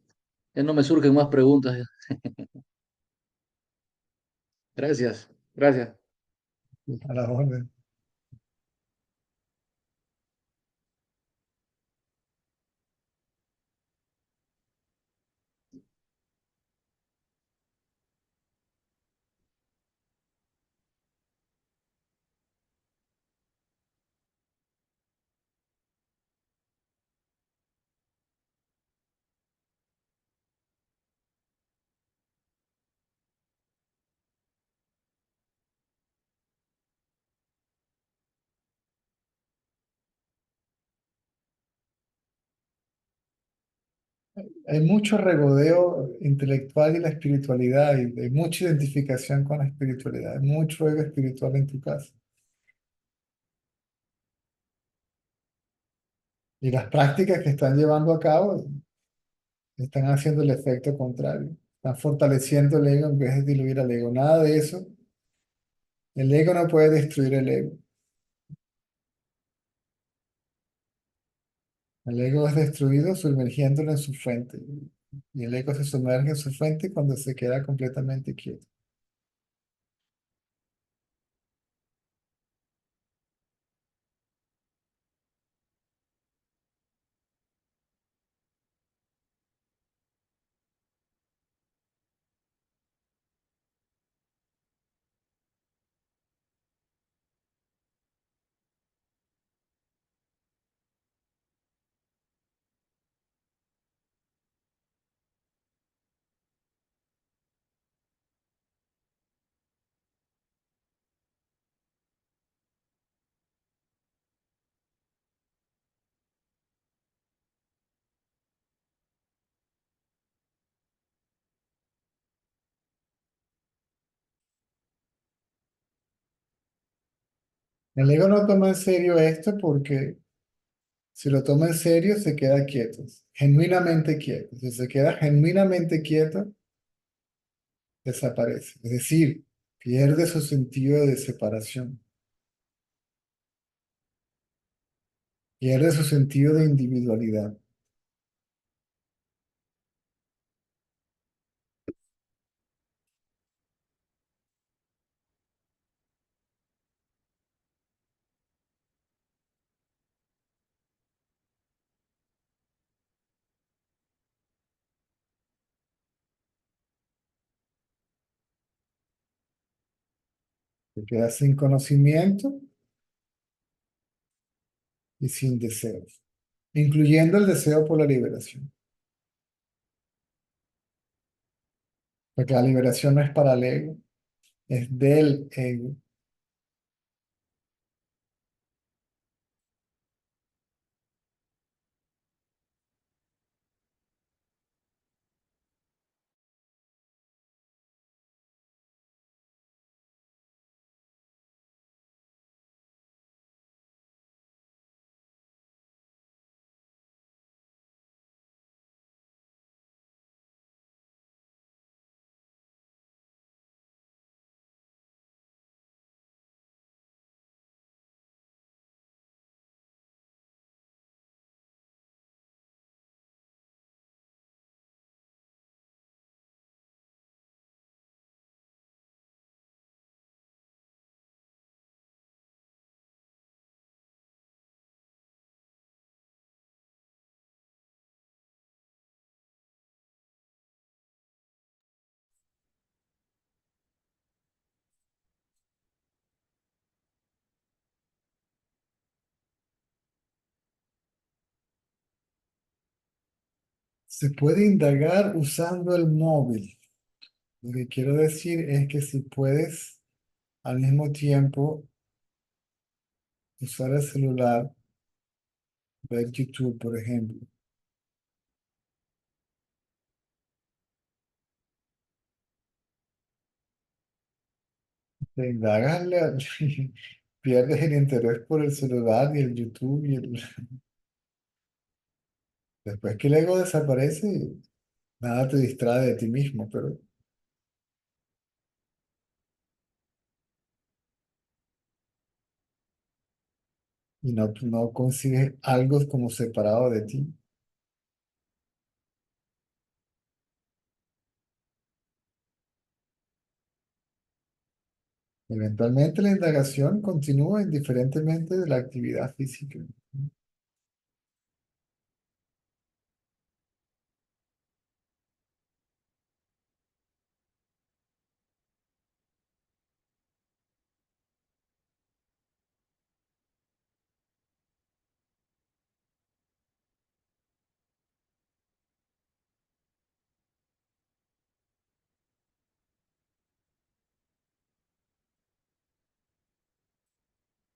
ya no me surgen más preguntas. Gracias, gracias. A la orden. Hay mucho regodeo intelectual y la espiritualidad, y hay mucha identificación con la espiritualidad, hay mucho ego espiritual en tu casa. Y las prácticas que están llevando a cabo están haciendo el efecto contrario. Están fortaleciendo el ego en vez de diluir el ego. Nada de eso. El ego no puede destruir el ego. El ego es destruido sumergiéndolo en su fuente. Y el ego se sumerge en su fuente cuando se queda completamente quieto. El ego no toma en serio esto porque si lo toma en serio se queda quieto, genuinamente quieto. Si se queda genuinamente quieto, desaparece. Es decir, pierde su sentido de separación, pierde su sentido de individualidad. Se queda sin conocimiento y sin deseos, incluyendo el deseo por la liberación. Porque la liberación no es para el ego, es del ego. Se puede indagar usando el móvil. Lo que quiero decir es que si puedes al mismo tiempo usar el celular, ver YouTube, por ejemplo, te indagas, pierdes el interés por el celular y el YouTube después que el ego desaparece, nada te distrae de ti mismo, pero y no consigues algo como separado de ti. Eventualmente la indagación continúa indiferentemente de la actividad física.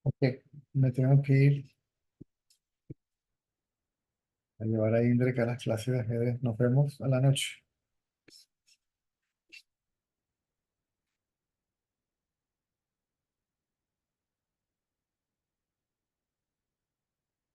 Ok, me tengo que ir a llevar a Indrek a las clases de ajedrez. Nos vemos a la noche.